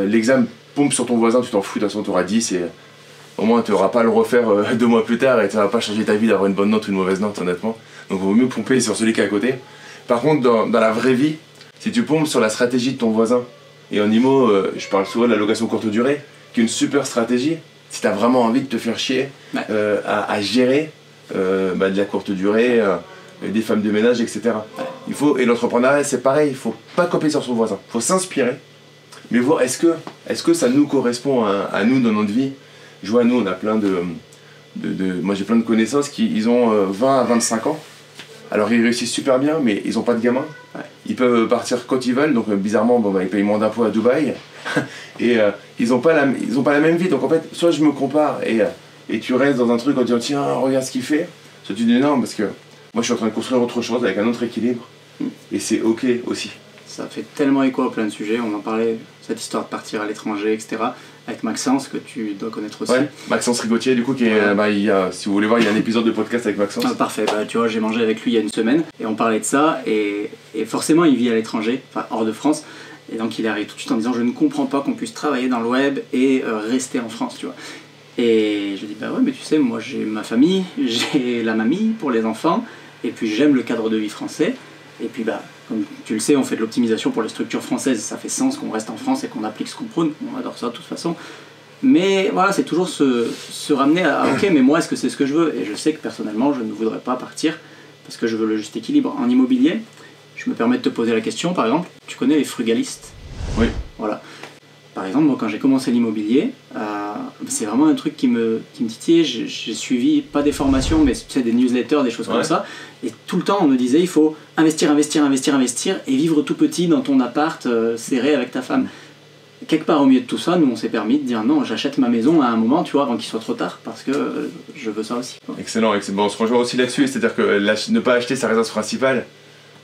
Speaker 2: l'examen, pompe sur ton voisin, tu t'en fous, de toute façon t'auras 10 et au moins tu n'auras pas à le refaire 2 mois plus tard et tu vas pas changer ta vie d'avoir une bonne note ou une mauvaise note, honnêtement. Donc il vaut mieux pomper sur celui qui est à côté. Par contre, dans la vraie vie, si tu pompes sur la stratégie de ton voisin, et en IMO, je parle souvent de la location courte durée, qui est une super stratégie, si t'as vraiment envie de te faire chier à gérer de la courte durée, des femmes de ménage, etc. Et l'entrepreneuriat, c'est pareil, il faut pas copier sur son voisin, il faut s'inspirer, mais voir est-ce que ça nous correspond à nous dans notre vie. Je vois, nous, on a plein moi j'ai plein de connaissances ils ont 20 à 25 ans, alors ils réussissent super bien, mais ils ont pas de gamins. Ils peuvent partir quand ils veulent, donc bizarrement, ils payent moins d'impôts à Dubaï, et ils ont pas la même vie, donc en fait, soit je me compare, et tu restes dans un truc en disant tiens, regarde ce qu'il fait, soit tu dis non, parce que moi je suis en train de construire autre chose avec un autre équilibre, et c'est ok aussi. Ça
Speaker 1: fait tellement écho à plein de sujets, on en parlait, cette histoire de partir à l'étranger, etc. Avec Maxence, que tu dois connaître aussi. Ouais,
Speaker 2: Maxence Rigotier, du coup, si vous voulez voir, il y a un épisode de podcast avec Maxence.
Speaker 1: Parfait, tu vois, j'ai mangé avec lui il y a une semaine, et on parlait de ça, et forcément il vit à l'étranger, enfin hors de France, et donc il arrive tout de suite en disant je ne comprends pas qu'on puisse travailler dans le web et rester en France, tu vois. Et je dis bah ouais, mais tu sais, moi j'ai ma famille, j'ai la mamie pour les enfants, et puis j'aime le cadre de vie français, et puis comme tu le sais, on fait de l'optimisation pour les structures françaises, ça fait sens qu'on reste en France et qu'on applique ce qu'on prône, on adore ça de toute façon. Mais voilà, c'est toujours se ramener à ok, mais moi est-ce que c'est ce que je veux? Et je sais que personnellement je ne voudrais pas partir parce que je veux le juste équilibre. En immobilier, je me permets de te poser la question, par exemple, tu connais les frugalistes?
Speaker 2: Oui.
Speaker 1: Voilà. Par exemple, moi quand j'ai commencé l'immobilier, c'est vraiment un truc qui me titillait. J'ai suivi, pas des formations, mais des newsletters, des choses comme ça. Et tout le temps, on me disait, il faut investir et vivre tout petit dans ton appart serré avec ta femme. Quelque part au milieu de tout ça, nous on s'est permis de dire non, j'achète ma maison à un moment, tu vois, avant qu'il soit trop tard, parce que je veux ça aussi.
Speaker 2: Excellent, bon, on se rejoint aussi là-dessus, c'est-à-dire que ne pas acheter sa résidence principale,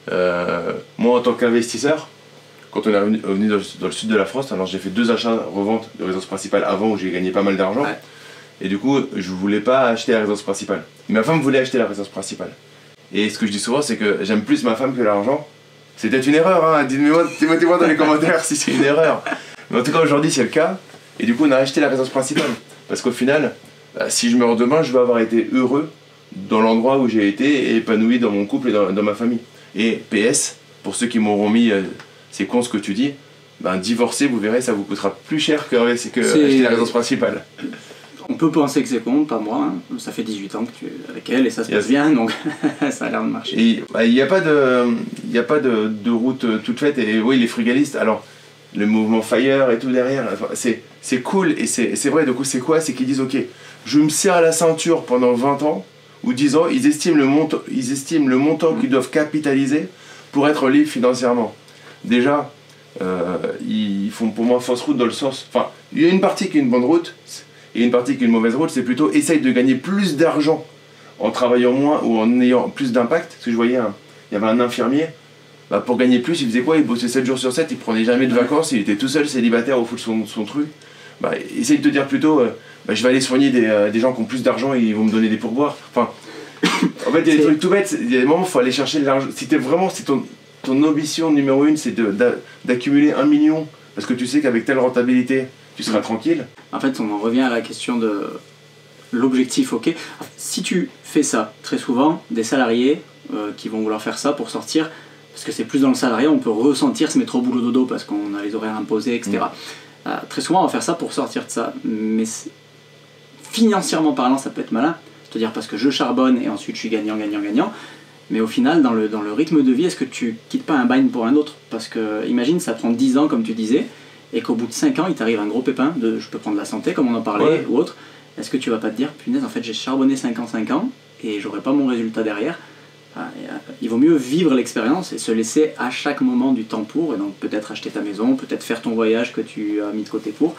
Speaker 2: moi en tant qu'investisseur, quand on est revenu dans le sud de la France, alors j'ai fait 2 achats-reventes de résidence principale avant où j'ai gagné pas mal d'argent. Ouais. Et du coup, je voulais pas acheter la résidence principale. Ma femme voulait acheter la résidence principale. Et ce que je dis souvent, c'est que j'aime plus ma femme que l'argent. C'est peut-être une erreur, hein. Dites-moi dans les commentaires si c'est une erreur. Mais en tout cas, aujourd'hui, c'est le cas. Et du coup, on a acheté la résidence principale. Parce qu'au final, si je meurs demain, je veux avoir été heureux dans l'endroit où j'ai été et épanoui dans mon couple et dans ma famille. Et PS, pour ceux qui m'auront mis, c'est con ce que tu dis, ben, divorcer, vous verrez, ça vous coûtera plus cher que acheter la résidence principale.
Speaker 1: On peut penser que c'est con, pas moi, hein. Ça fait 18 ans que tu es avec elle et ça se passe bien, donc ça a l'air de marcher.
Speaker 2: Et il n'y a pas de route toute faite, et oui, les frugalistes, alors le mouvement FIRE et tout derrière, enfin, c'est cool, et c'est vrai, du coup c'est quoi? C'est qu'ils disent ok, je me serre la ceinture pendant 20 ans, ou 10 ans, ils estiment le montant qu'ils doivent capitaliser pour être libres financièrement. Déjà, ils font pour moi fausse route dans le sens, enfin, il y a une partie qui est une bonne route, et une partie qui est une mauvaise route, c'est plutôt essaye de gagner plus d'argent en travaillant moins ou en ayant plus d'impact. Parce que je voyais, il y avait un infirmier, bah pour gagner plus, il faisait quoi? Il bossait 7 jours sur 7, il prenait jamais de vacances, il était tout seul, célibataire au fond de son truc. Bah, essaye de te dire plutôt, bah, je vais aller soigner des gens qui ont plus d'argent et ils vont me donner des pourboires. Enfin, en fait, il y a des trucs tout bêtes, il y a des moments où il faut aller chercher de l'argent. Si ton ambition numéro 1, c'est d'accumuler 1 million, parce que tu sais qu'avec telle rentabilité, tu seras tranquille.
Speaker 1: En fait, on en revient à la question de l'objectif, ok. Si tu fais ça, très souvent, des salariés qui vont vouloir faire ça pour sortir, parce que c'est plus dans le salariat, on peut ressentir se mettre au boulot dodo parce qu'on a les horaires imposés, etc. Très souvent, on va faire ça pour sortir de ça. Mais financièrement parlant, ça peut être malin. C'est-à-dire parce que je charbonne et ensuite je suis gagnant. Mais au final, dans le rythme de vie, est-ce que tu quittes pas un bagne pour un autre? Parce que, imagine, ça prend 10 ans, comme tu disais, et qu'au bout de 5 ans, il t'arrive un gros pépin de je peux prendre la santé, comme on en parlait, ou autre. Est-ce que tu vas pas te dire, punaise, en fait, j'ai charbonné 5 ans, et j'aurai pas mon résultat derrière. Il vaut mieux vivre l'expérience et se laisser à chaque moment du temps pour, et donc peut-être acheter ta maison, peut-être faire ton voyage que tu as mis de côté pour.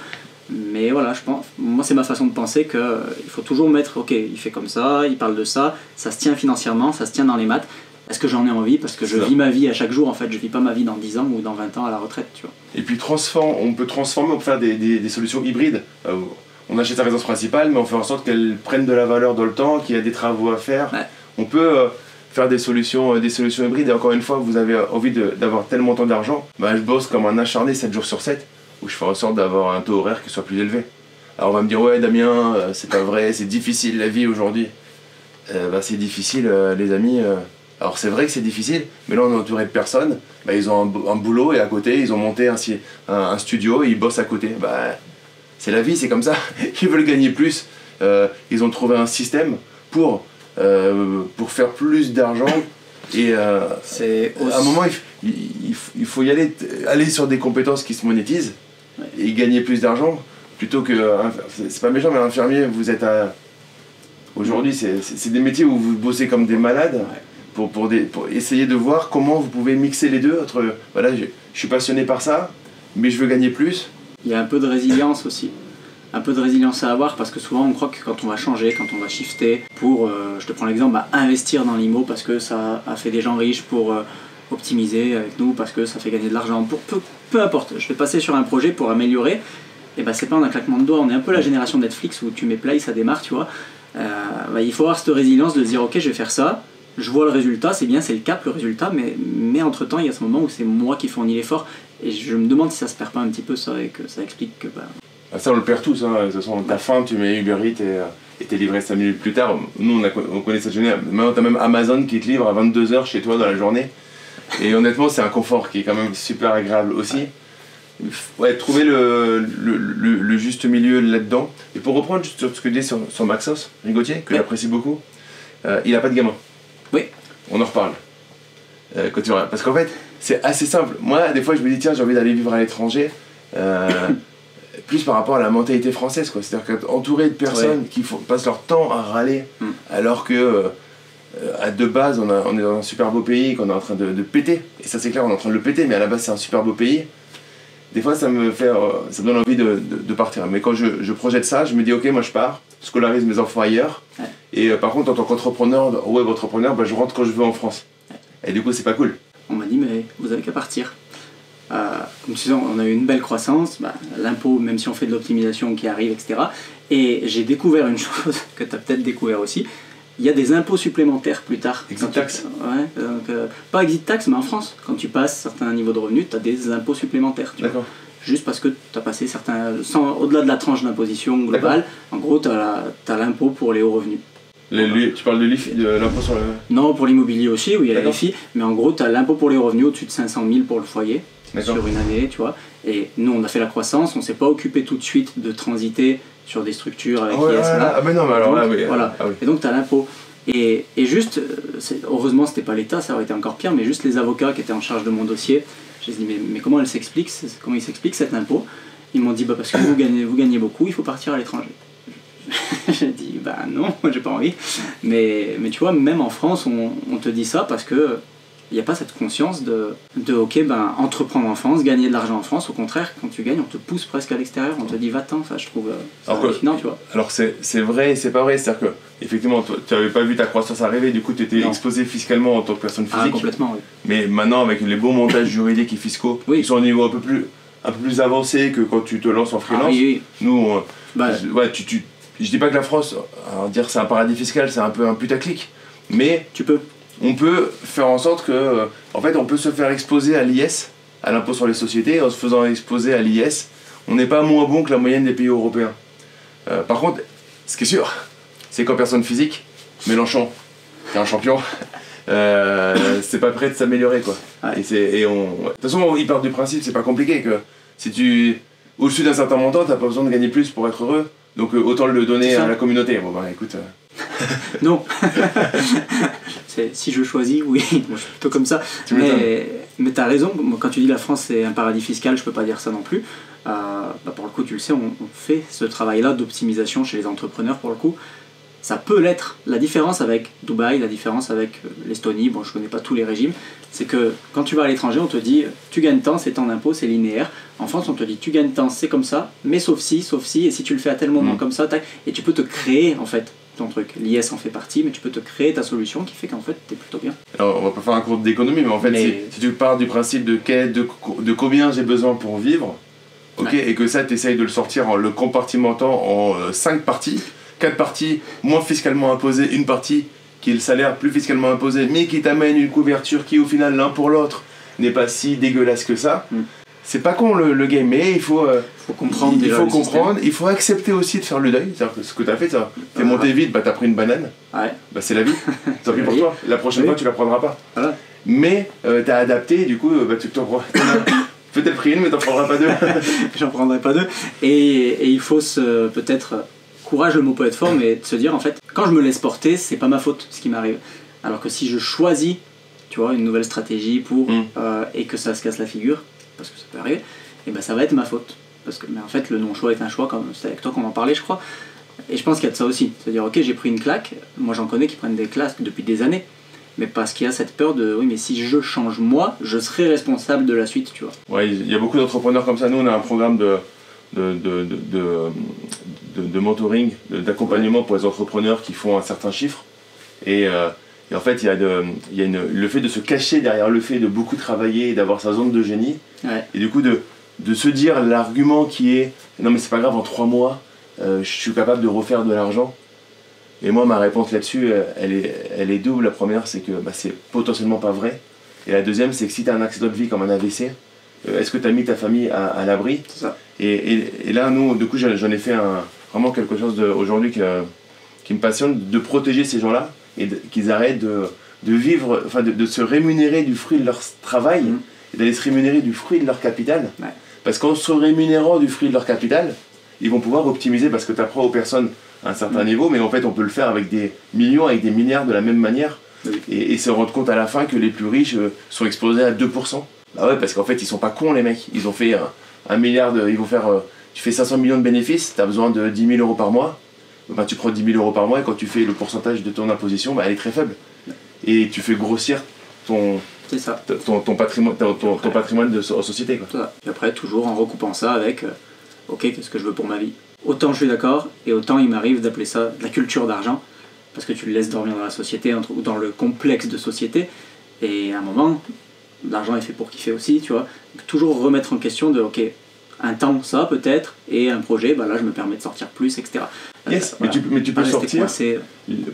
Speaker 1: Mais voilà, je pense, moi c'est ma façon de penser qu'il faut toujours mettre, ok, il fait comme ça, il parle de ça, ça se tient financièrement, ça se tient dans les maths. Est-ce que j'en ai envie? Parce que je vis ma vie à chaque jour, en fait, je vis pas ma vie dans 10 ans ou dans 20 ans à la retraite, tu vois.
Speaker 2: Et puis on peut transformer, on peut faire des solutions hybrides. On achète sa résidence principale, mais on fait en sorte qu'elle prenne de la valeur dans le temps, qu'il y a des travaux à faire. Ouais. On peut faire des solutions hybrides, et encore une fois, vous avez envie d'avoir tel montant d'argent, bah, je bosse comme un acharné 7 jours sur 7, où je fais en sorte d'avoir un taux horaire qui soit plus élevé. Alors on va me dire, ouais Damien, c'est pas vrai, c'est difficile la vie aujourd'hui. Bah, c'est difficile les amis. Alors c'est vrai que c'est difficile, mais là on est entouré de personnes, bah, ils ont un boulot et à côté ils ont monté un studio et ils bossent à côté. Bah, c'est la vie, c'est comme ça. Ils veulent gagner plus. Ils ont trouvé un système pour faire plus d'argent. Et à un moment il faut y aller sur des compétences qui se monétisent et gagner plus d'argent plutôt que, c'est pas méchant mais un infirmier, vous êtes aujourd'hui c'est des métiers où vous bossez comme des malades. Pour essayer de voir comment vous pouvez mixer les deux entre, voilà, je suis passionné par ça, mais je veux gagner plus.
Speaker 1: Il y a un peu de résilience aussi. Un peu de résilience à avoir parce que souvent on croit que quand on va changer, quand on va shifter pour, je te prends l'exemple, investir dans l'IMO parce que ça a fait des gens riches, pour optimiser avec nous, parce que ça fait gagner de l'argent, pour peu importe, je vais passer sur un projet pour améliorer, et bah c'est pas en un claquement de doigts, on est un peu la génération Netflix où tu mets play, ça démarre, tu vois. Il faut avoir cette résilience de se dire ok je vais faire ça, je vois le résultat, c'est bien, c'est le cap, le résultat, mais entre-temps, il y a ce moment où c'est moi qui fournis l'effort, et je me demande si ça se perd pas un petit peu ça, et que ça explique que...
Speaker 2: Ça, on le perd tous, hein. De toute façon, t'as faim, tu mets Uber Eats et t'es livré 5 minutes plus tard. Nous, on connaît cette journée. Maintenant, t'as même Amazon qui te livre à 22h chez toi dans la journée. Et honnêtement, c'est un confort qui est quand même super agréable aussi. Ouais, trouver le juste milieu là-dedans. Et pour reprendre sur ce que dit sur Maxos Rigotier, que j'apprécie beaucoup, il a pas de gamin.
Speaker 1: Oui.
Speaker 2: On en reparle. Quand tu verras. Parce qu'en fait, c'est assez simple. Moi, des fois, je me dis, tiens, j'ai envie d'aller vivre à l'étranger. Plus par rapport à la mentalité française, quoi. C'est-à-dire qu'entouré de personnes qui passent leur temps à râler, alors que, de base, on est dans un super beau pays, qu'on est en train de péter. Et ça, c'est clair, on est en train de le péter, mais à la base, c'est un super beau pays. Des fois, ça me donne envie de partir. Mais quand je projette ça, je me dis, ok, moi, je pars, scolarise mes enfants ailleurs. Ouais. Et par contre, en tant qu'entrepreneur, web entrepreneur, bah, je rentre quand je veux en France. Ouais. Et du coup, c'est pas cool.
Speaker 1: On m'a dit, mais vous avez qu'à partir. Comme tu sais, on a eu une belle croissance, l'impôt, même si on fait de l'optimisation qui arrive, etc. Et j'ai découvert une chose que tu as peut-être découvert aussi, il y a des impôts supplémentaires plus tard.
Speaker 2: Exit tax.
Speaker 1: Ouais, donc, pas exit tax, mais en France, quand tu passes certains niveaux de revenus, tu as des impôts supplémentaires.
Speaker 2: D'accord.
Speaker 1: juste parce que tu as passé au-delà de la tranche d'imposition globale, en gros, tu as l'impôt pour les hauts revenus.
Speaker 2: Tu parles de l'IFI, de l'impôt sur le...
Speaker 1: Non, pour l'immobilier aussi, où il y a la l'IFI, mais en gros, tu as l'impôt pour les revenus au-dessus de 500 000 pour le foyer, sur une année, tu vois. Et nous, on a fait la croissance, on ne s'est pas occupé tout de suite de transiter sur des structures avec IS.
Speaker 2: Ah, mais non, mais alors là, oui.
Speaker 1: Voilà.
Speaker 2: Ah, oui.
Speaker 1: Et donc, tu as l'impôt. Et juste, heureusement, c'était pas l'État, ça aurait été encore pire, mais juste les avocats qui étaient en charge de mon dossier, je les ai dit, mais comment il s'explique cet impôt? Ils m'ont dit, parce que vous gagnez beaucoup, il faut partir à l'étranger. J'ai dit, non, moi j'ai pas envie. Mais tu vois, même en France, on te dit ça parce que il n'y a pas cette conscience de entreprendre en France, gagner de l'argent en France. Au contraire, quand tu gagnes, on te pousse presque à l'extérieur, on te dit va-t'en. Enfin, je trouve ça hallucinant, tu vois.
Speaker 2: Alors c'est vrai et c'est pas vrai, c'est-à-dire que effectivement, tu n'avais pas vu ta croissance arriver, du coup tu étais exposé fiscalement en tant que personne physique.
Speaker 1: Complètement, oui.
Speaker 2: Mais maintenant, avec les beaux montages juridiques et fiscaux, ils sont au niveau un peu plus avancé que quand tu te lances en freelance. Nous, je dis pas que la France, alors dire c'est un paradis fiscal, c'est un peu un putaclic, mais on peut faire en sorte que, en fait, on peut se faire exposer à l'IS, à l'impôt sur les sociétés, en se faisant exposer à l'IS, on n'est pas moins bon que la moyenne des pays européens. Par contre, ce qui est sûr, c'est qu'en personne physique, Mélenchon, c'est un champion, c'est pas prêt de s'améliorer, quoi. Ouais. De toute façon, il part du principe, c'est pas compliqué, que si tu au-dessus d'un certain montant, t'as pas besoin de gagner plus pour être heureux. Donc autant le donner à la communauté. Bon écoute...
Speaker 1: Non. Si je choisis, oui, moi, je suis plutôt comme ça. Mais t'as raison, moi, quand tu dis la France c'est un paradis fiscal, je peux pas dire ça non plus. Pour le coup, tu le sais, on fait ce travail-là d'optimisation chez les entrepreneurs pour le coup. Ça peut l'être. La différence avec Dubaï, la différence avec l'Estonie, bon je connais pas tous les régimes, c'est que quand tu vas à l'étranger, on te dit tu gagnes tant, c'est tant d'impôt, c'est linéaire. En France, on te dit tu gagnes tant, c'est comme ça, mais sauf si, et si tu le fais à tel moment comme ça, tac, et tu peux te créer en fait ton truc. L'IS en fait partie, mais tu peux te créer ta solution qui fait qu'en fait t'es plutôt bien.
Speaker 2: Alors on va pas faire un cours d'économie, mais en fait si tu pars du principe de combien j'ai besoin pour vivre, et que ça tu essayes de le sortir en le compartimentant en 5 parties, 4 parties moins fiscalement imposées, une partie qui est le salaire plus fiscalement imposé, mais qui t'amène une couverture qui au final l'un pour l'autre n'est pas si dégueulasse que ça. C'est pas con le game, mais il faut comprendre. Il faut accepter aussi de faire le deuil. C'est-à-dire que ce que t'as fait, t'es monté vite, t'as pris une banane. Ouais. C'est la vie. Tant pis pour toi. La prochaine fois, tu la prendras pas. Voilà. Mais t'as adapté, et du coup, tu t'en prends. Peut-être pris une, mais t'en prendras pas deux.
Speaker 1: J'en prendrai pas deux. Et il faut peut-être. Courage, le mot peut être fort, mais de se dire en fait, quand je me laisse porter, c'est pas ma faute ce qui m'arrive. Alors que si je choisis, tu vois, une nouvelle stratégie pour et que ça se casse la figure, parce que ça peut arriver, et ben ça va être ma faute. Mais en fait, le non-choix est un choix, comme c'est avec toi qu'on en parlait, je crois. Et je pense qu'il y a de ça aussi. C'est-à-dire, ok, j'ai pris une claque, moi j'en connais qui prennent des claques depuis des années, mais parce qu'il y a cette peur de, oui, mais si je change moi, je serai responsable de la suite, tu vois.
Speaker 2: Ouais, il y a beaucoup d'entrepreneurs comme ça. Nous, on a un programme de mentoring, d'accompagnement pour les entrepreneurs qui font un certain chiffre. Et en fait, il y a le fait de se cacher derrière le fait de beaucoup travailler et d'avoir sa zone de génie. Ouais. Et du coup, de se dire l'argument qui est « Non mais c'est pas grave, en 3 mois, je suis capable de refaire de l'argent ». Et moi, ma réponse là-dessus, elle est double. La première, c'est que c'est potentiellement pas vrai. Et la deuxième, c'est que si tu as un accident de vie comme un AVC, est-ce que tu as mis ta famille à l'abri? C'est ça. Et là, nous, du coup, j'en ai fait vraiment quelque chose aujourd'hui qui me passionne, de protéger ces gens-là et qu'ils arrêtent de vivre, enfin de se rémunérer du fruit de leur travail et d'aller se rémunérer du fruit de leur capital. Ouais. Parce qu'en se rémunérant du fruit de leur capital, ils vont pouvoir optimiser parce que tu apprends aux personnes à un certain niveau, mais en fait, on peut le faire avec des millions, avec des milliards de la même manière et se rendre compte à la fin que les plus riches sont exposés à 2%. Bah ouais, parce qu'en fait, ils sont pas cons, les mecs. Ils ont fait 1 milliard ils vont faire... tu fais 500 millions de bénéfices, tu as besoin de 10 000 euros par mois. Bah, tu prends 10 000 euros par mois et quand tu fais le pourcentage de ton imposition, elle est très faible. Et tu fais grossir ton patrimoine, ton patrimoine en société. Quoi.
Speaker 1: Et après, toujours en recoupant ça avec ok, qu'est-ce que je veux pour ma vie? Autant je suis d'accord, et autant il m'arrive d'appeler ça de la culture d'argent, parce que tu le laisses dormir dans la société, ou dans le complexe de société, et à un moment... L'argent est fait pour kiffer aussi, tu vois. Donc, toujours remettre en question de, ok, un temps ça peut-être, et un projet, bah là je me permets de sortir plus, etc.
Speaker 2: Yes,
Speaker 1: Voilà.
Speaker 2: mais tu peux sortir.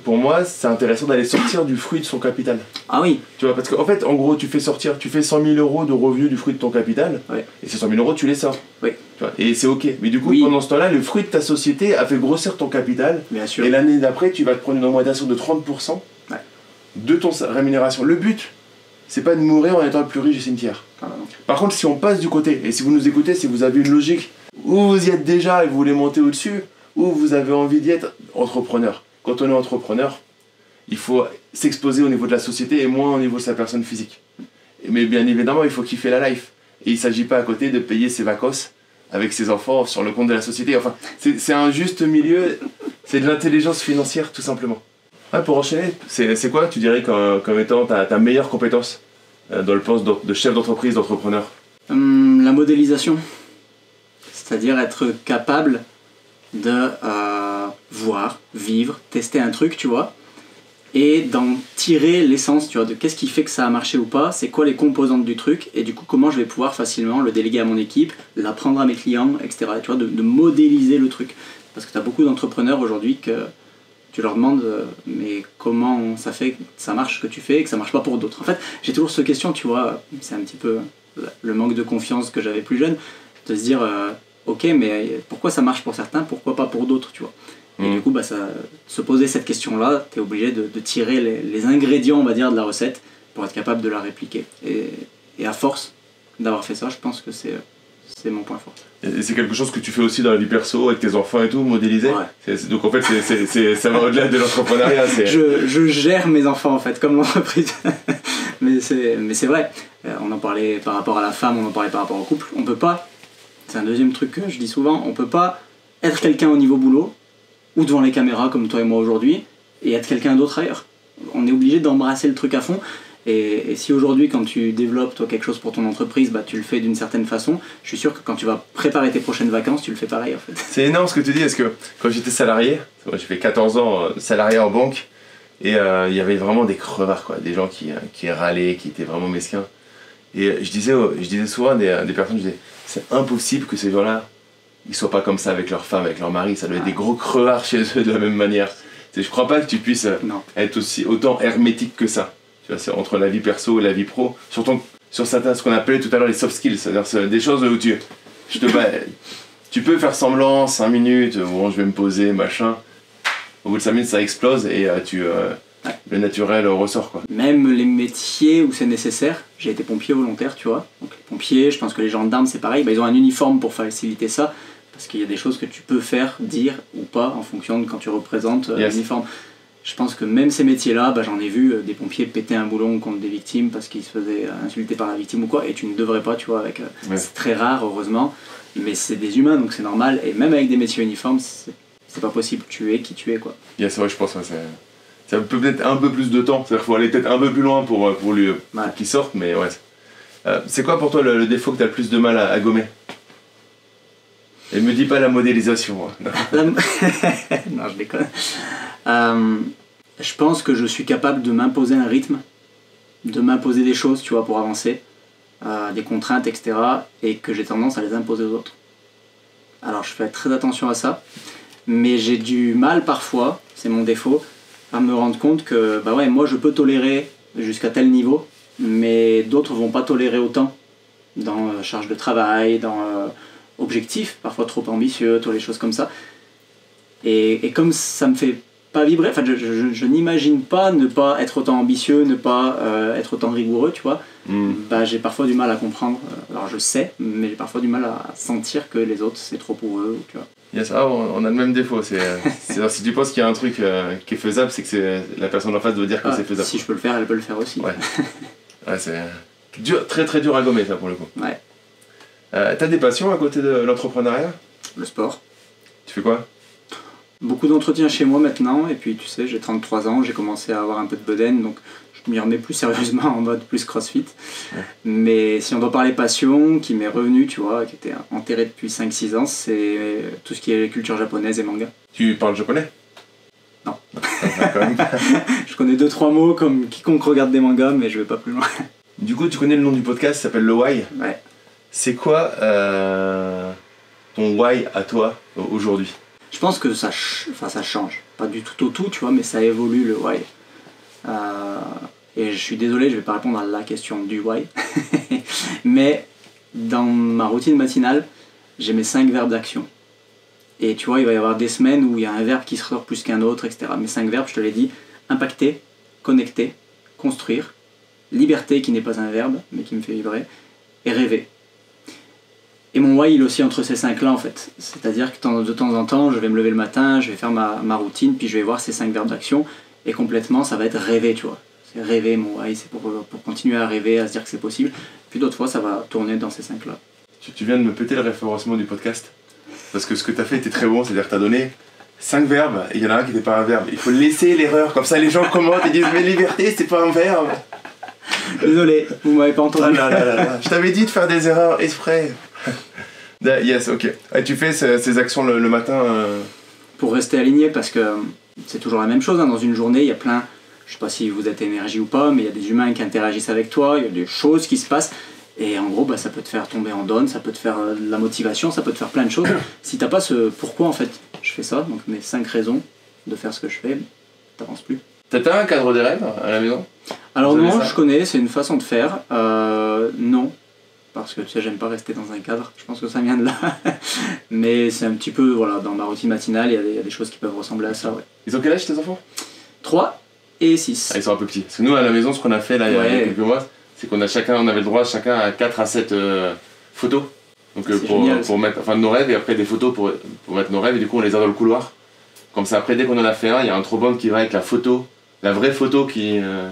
Speaker 2: Pour moi, c'est intéressant d'aller sortir du fruit de son capital.
Speaker 1: Ah oui.
Speaker 2: Tu vois, parce qu'en fait, en gros, tu fais 100 000 euros de revenus du fruit de ton capital,
Speaker 1: Ouais.
Speaker 2: et ces 100 000 euros, tu les sors.
Speaker 1: Oui.
Speaker 2: Tu vois, et c'est ok. Mais du coup,
Speaker 1: Oui.
Speaker 2: pendant ce temps-là, le fruit de ta société a fait grossir ton capital,
Speaker 1: Bien sûr.
Speaker 2: et l'année d'après, tu vas te prendre une augmentation de 30%
Speaker 1: Ouais.
Speaker 2: de ton rémunération. Le but, c'est pas de mourir en étant le plus riche du cimetière.
Speaker 1: Ah, non.
Speaker 2: Par contre, si on passe du côté, et si vous nous écoutez, si vous avez une logique, où vous y êtes déjà et vous voulez monter au-dessus, ou vous avez envie d'y être entrepreneur. Quand on est entrepreneur, il faut s'exposer au niveau de la société et moins au niveau de sa personne physique. Mais bien évidemment, il faut kiffer la life. Et il ne s'agit pas à côté de payer ses vacances avec ses enfants sur le compte de la société. Enfin, c'est un juste milieu, c'est de l'intelligence financière tout simplement. Ouais, pour enchaîner, c'est quoi, tu dirais, comme étant ta meilleure compétence dans le poste de chef d'entreprise, d'entrepreneur?
Speaker 1: La modélisation. C'est-à-dire être capable de voir, vivre, tester un truc, tu vois, et d'en tirer l'essence, tu vois, de qu'est-ce qui fait que ça a marché ou pas, c'est quoi les composantes du truc, et du coup comment je vais pouvoir facilement le déléguer à mon équipe, l'apprendre à mes clients, etc. Tu vois, de modéliser le truc. Parce que tu as beaucoup d'entrepreneurs aujourd'hui que tu leur demandes mais comment ça fait que ça marche ce que tu fais et que ça marche pas pour d'autres. En fait, j'ai toujours cette question, tu vois, c'est un petit peu le manque de confiance que j'avais plus jeune, de se dire ok, mais pourquoi ça marche pour certains, pourquoi pas pour d'autres, tu vois. Et du coup, bah, se poser cette question-là, tu es obligé de tirer les ingrédients, on va dire, de la recette pour être capable de la répliquer. Et à force d'avoir fait ça, je pense que c'est mon point fort.
Speaker 2: Et c'est quelque chose que tu fais aussi dans la vie perso, avec tes enfants et tout, modéliser.
Speaker 1: Ouais.
Speaker 2: Donc en fait, ça va au-delà de l'entrepreneuriat.
Speaker 1: Je gère mes enfants, en fait, comme l'entreprise. mais c'est vrai. On en parlait par rapport à la femme, on en parlait par rapport au couple. On peut pas, c'est un deuxième truc que je dis souvent, on peut pas être quelqu'un au niveau boulot, ou devant les caméras comme toi et moi aujourd'hui, et être quelqu'un d'autre ailleurs. On est obligé d'embrasser le truc à fond, et si aujourd'hui quand tu développes toi quelque chose pour ton entreprise, bah, tu le fais d'une certaine façon, je suis sûr que quand tu vas préparer tes prochaines vacances, tu le fais pareil en fait.
Speaker 2: C'est énorme ce que tu dis, parce que quand j'étais salarié, moi j'ai fait 14 ans salarié en banque, et il y avait vraiment des crevards, quoi, des gens qui râlaient, qui étaient vraiment mesquins. Et je disais souvent à des personnes, je disais, c'est impossible que ces gens-là, ils soient pas comme ça avec leur femme, avec leur mari, ça doit être des gros crevards chez eux de la même manière. Je crois pas que tu puisses être autant hermétique que ça. Tu vois, c'est entre la vie perso et la vie pro, surtout sur certains, ce qu'on appelait tout à l'heure les soft skills, c'est-à-dire des choses où tu peux faire semblant 5 minutes, bon je vais me poser, machin. Au bout de 5 minutes ça explose et le naturel ressort, quoi.
Speaker 1: Même les métiers où c'est nécessaire, j'ai été pompier volontaire, tu vois. Donc les pompiers, je pense que les gendarmes c'est pareil, bah, ils ont un uniforme pour faciliter ça. Parce qu'il y a des choses que tu peux faire, dire ou pas en fonction de quand tu représentes l'uniforme. Je pense que même ces métiers-là, bah, j'en ai vu des pompiers péter un boulon contre des victimes parce qu'ils se faisaient insulter par la victime ou quoi, et tu ne devrais pas, tu vois, c'est très rare heureusement, mais c'est des humains donc c'est normal, et même avec des métiers uniformes, c'est pas possible, tu es qui tu es, quoi.
Speaker 2: C'est vrai, je pense que ça peut peut-être un peu plus de temps, c'est-à-dire qu'il faut aller peut-être un peu plus loin pour lui qu'il sorte, mais ouais. C'est quoi pour toi le défaut que tu as le plus de mal à gommer? Et me dis pas la modélisation. Hein.
Speaker 1: Non, je déconne. Je pense que je suis capable de m'imposer un rythme, de m'imposer des choses, tu vois, pour avancer, des contraintes, etc. Et que j'ai tendance à les imposer aux autres. Alors je fais très attention à ça, mais j'ai du mal parfois, c'est mon défaut, à me rendre compte que bah ouais, moi je peux tolérer jusqu'à tel niveau, mais d'autres vont pas tolérer autant dans charge de travail, dans objectifs, parfois trop ambitieux, toutes les choses comme ça. Et comme ça me fait pas vibrer, enfin je n'imagine pas ne pas être autant ambitieux, ne pas être autant rigoureux, tu vois. Bah, j'ai parfois du mal à comprendre, alors je sais, mais j'ai parfois du mal à sentir que les autres c'est trop pour eux, tu vois.
Speaker 2: Yes, on a le même défaut, si tu penses qu'il y a un truc qui est faisable, c'est que la personne en face doit dire que c'est faisable.
Speaker 1: Si je peux le faire, elle peut le faire aussi.
Speaker 2: Ouais, c'est dur, très très dur à gommer ça pour le coup.
Speaker 1: Ouais.
Speaker 2: T'as des passions à côté de l'entrepreneuriat?
Speaker 1: Le sport.
Speaker 2: Tu fais quoi?
Speaker 1: Beaucoup d'entretiens chez moi maintenant, et puis tu sais, j'ai 33 ans, j'ai commencé à avoir un peu de bedaine, donc je m'y remets plus sérieusement en mode plus crossfit. Ouais. Mais si on doit parler passion, qui m'est revenu, tu vois, qui était enterré depuis 5-6 ans, c'est tout ce qui est culture japonaise et manga.
Speaker 2: Tu parles japonais?
Speaker 1: Non. Je connais 2-3 mots comme quiconque regarde des mangas, mais je vais pas plus loin.
Speaker 2: Du coup, tu connais le nom du podcast, ça s'appelle Le Why.
Speaker 1: Ouais.
Speaker 2: C'est quoi ton why à toi aujourd'hui?
Speaker 1: Je pense que ça change. Pas du tout au tout, tu vois, mais ça évolue le why. Et je suis désolé, je vais pas répondre à la question du why. Mais dans ma routine matinale, j'ai mes 5 verbes d'action. Et tu vois, il va y avoir des semaines où il y a un verbe qui sort plus qu'un autre, etc. Mes 5 verbes, je te l'ai dit, impacter, connecter, construire, liberté qui n'est pas un verbe, mais qui me fait vibrer, et rêver. Et mon why, il est aussi entre ces 5-là en fait. C'est-à-dire que de temps en temps, je vais me lever le matin, je vais faire ma routine, puis je vais voir ces 5 verbes d'action, et complètement, ça va être rêver, tu vois. C'est rêver, mon why, c'est pour continuer à rêver, à se dire que c'est possible. Puis d'autres fois, ça va tourner dans ces 5-là.
Speaker 2: Tu viens de me péter le référencement du podcast. Parce que ce que tu as fait était très bon, c'est-à-dire que tu as donné 5 verbes, et il y en a un qui n'était pas un verbe. Il faut laisser l'erreur, comme ça les gens commentent et disent « Mais liberté, c'est pas un verbe !»
Speaker 1: Désolé, vous m'avez pas entendu.
Speaker 2: Ah là là là. Je t'avais dit de faire des erreurs exprès. Yes, ok. Et tu fais ces actions le matin
Speaker 1: Pour rester aligné, parce que c'est toujours la même chose. Hein. Dans une journée, il y a plein... Je sais pas si vous êtes énergie ou pas, mais il y a des humains qui interagissent avec toi, il y a des choses qui se passent. Et en gros, ça peut te faire tomber en down, ça peut te faire de la motivation, ça peut te faire plein de choses. Si t'as pas ce pourquoi en fait je fais ça, donc mes 5 raisons de faire ce que je fais, t'avances plus.
Speaker 2: T'as un cadre des rêves à la maison?
Speaker 1: Alors non, je connais, c'est une façon de faire. Non, parce que tu sais, j'aime pas rester dans un cadre, je pense que ça vient de là. Mais c'est un petit peu, voilà, dans ma routine matinale, il y a des choses qui peuvent ressembler à ça, ouais.
Speaker 2: Ils ont quel âge tes enfants?
Speaker 1: 3 et 6.
Speaker 2: Ah, ils sont un peu petits. Parce que nous, à la maison, ce qu'on a fait là, il y a quelques mois, c'est qu'on avait le droit chacun à 4 à 7 photos. Donc pour mettre nos rêves, et après des photos pour mettre nos rêves, et du coup on les a dans le couloir. Comme ça, après dès qu'on en a fait un, il y a un throwback qui va avec la photo, la vraie photo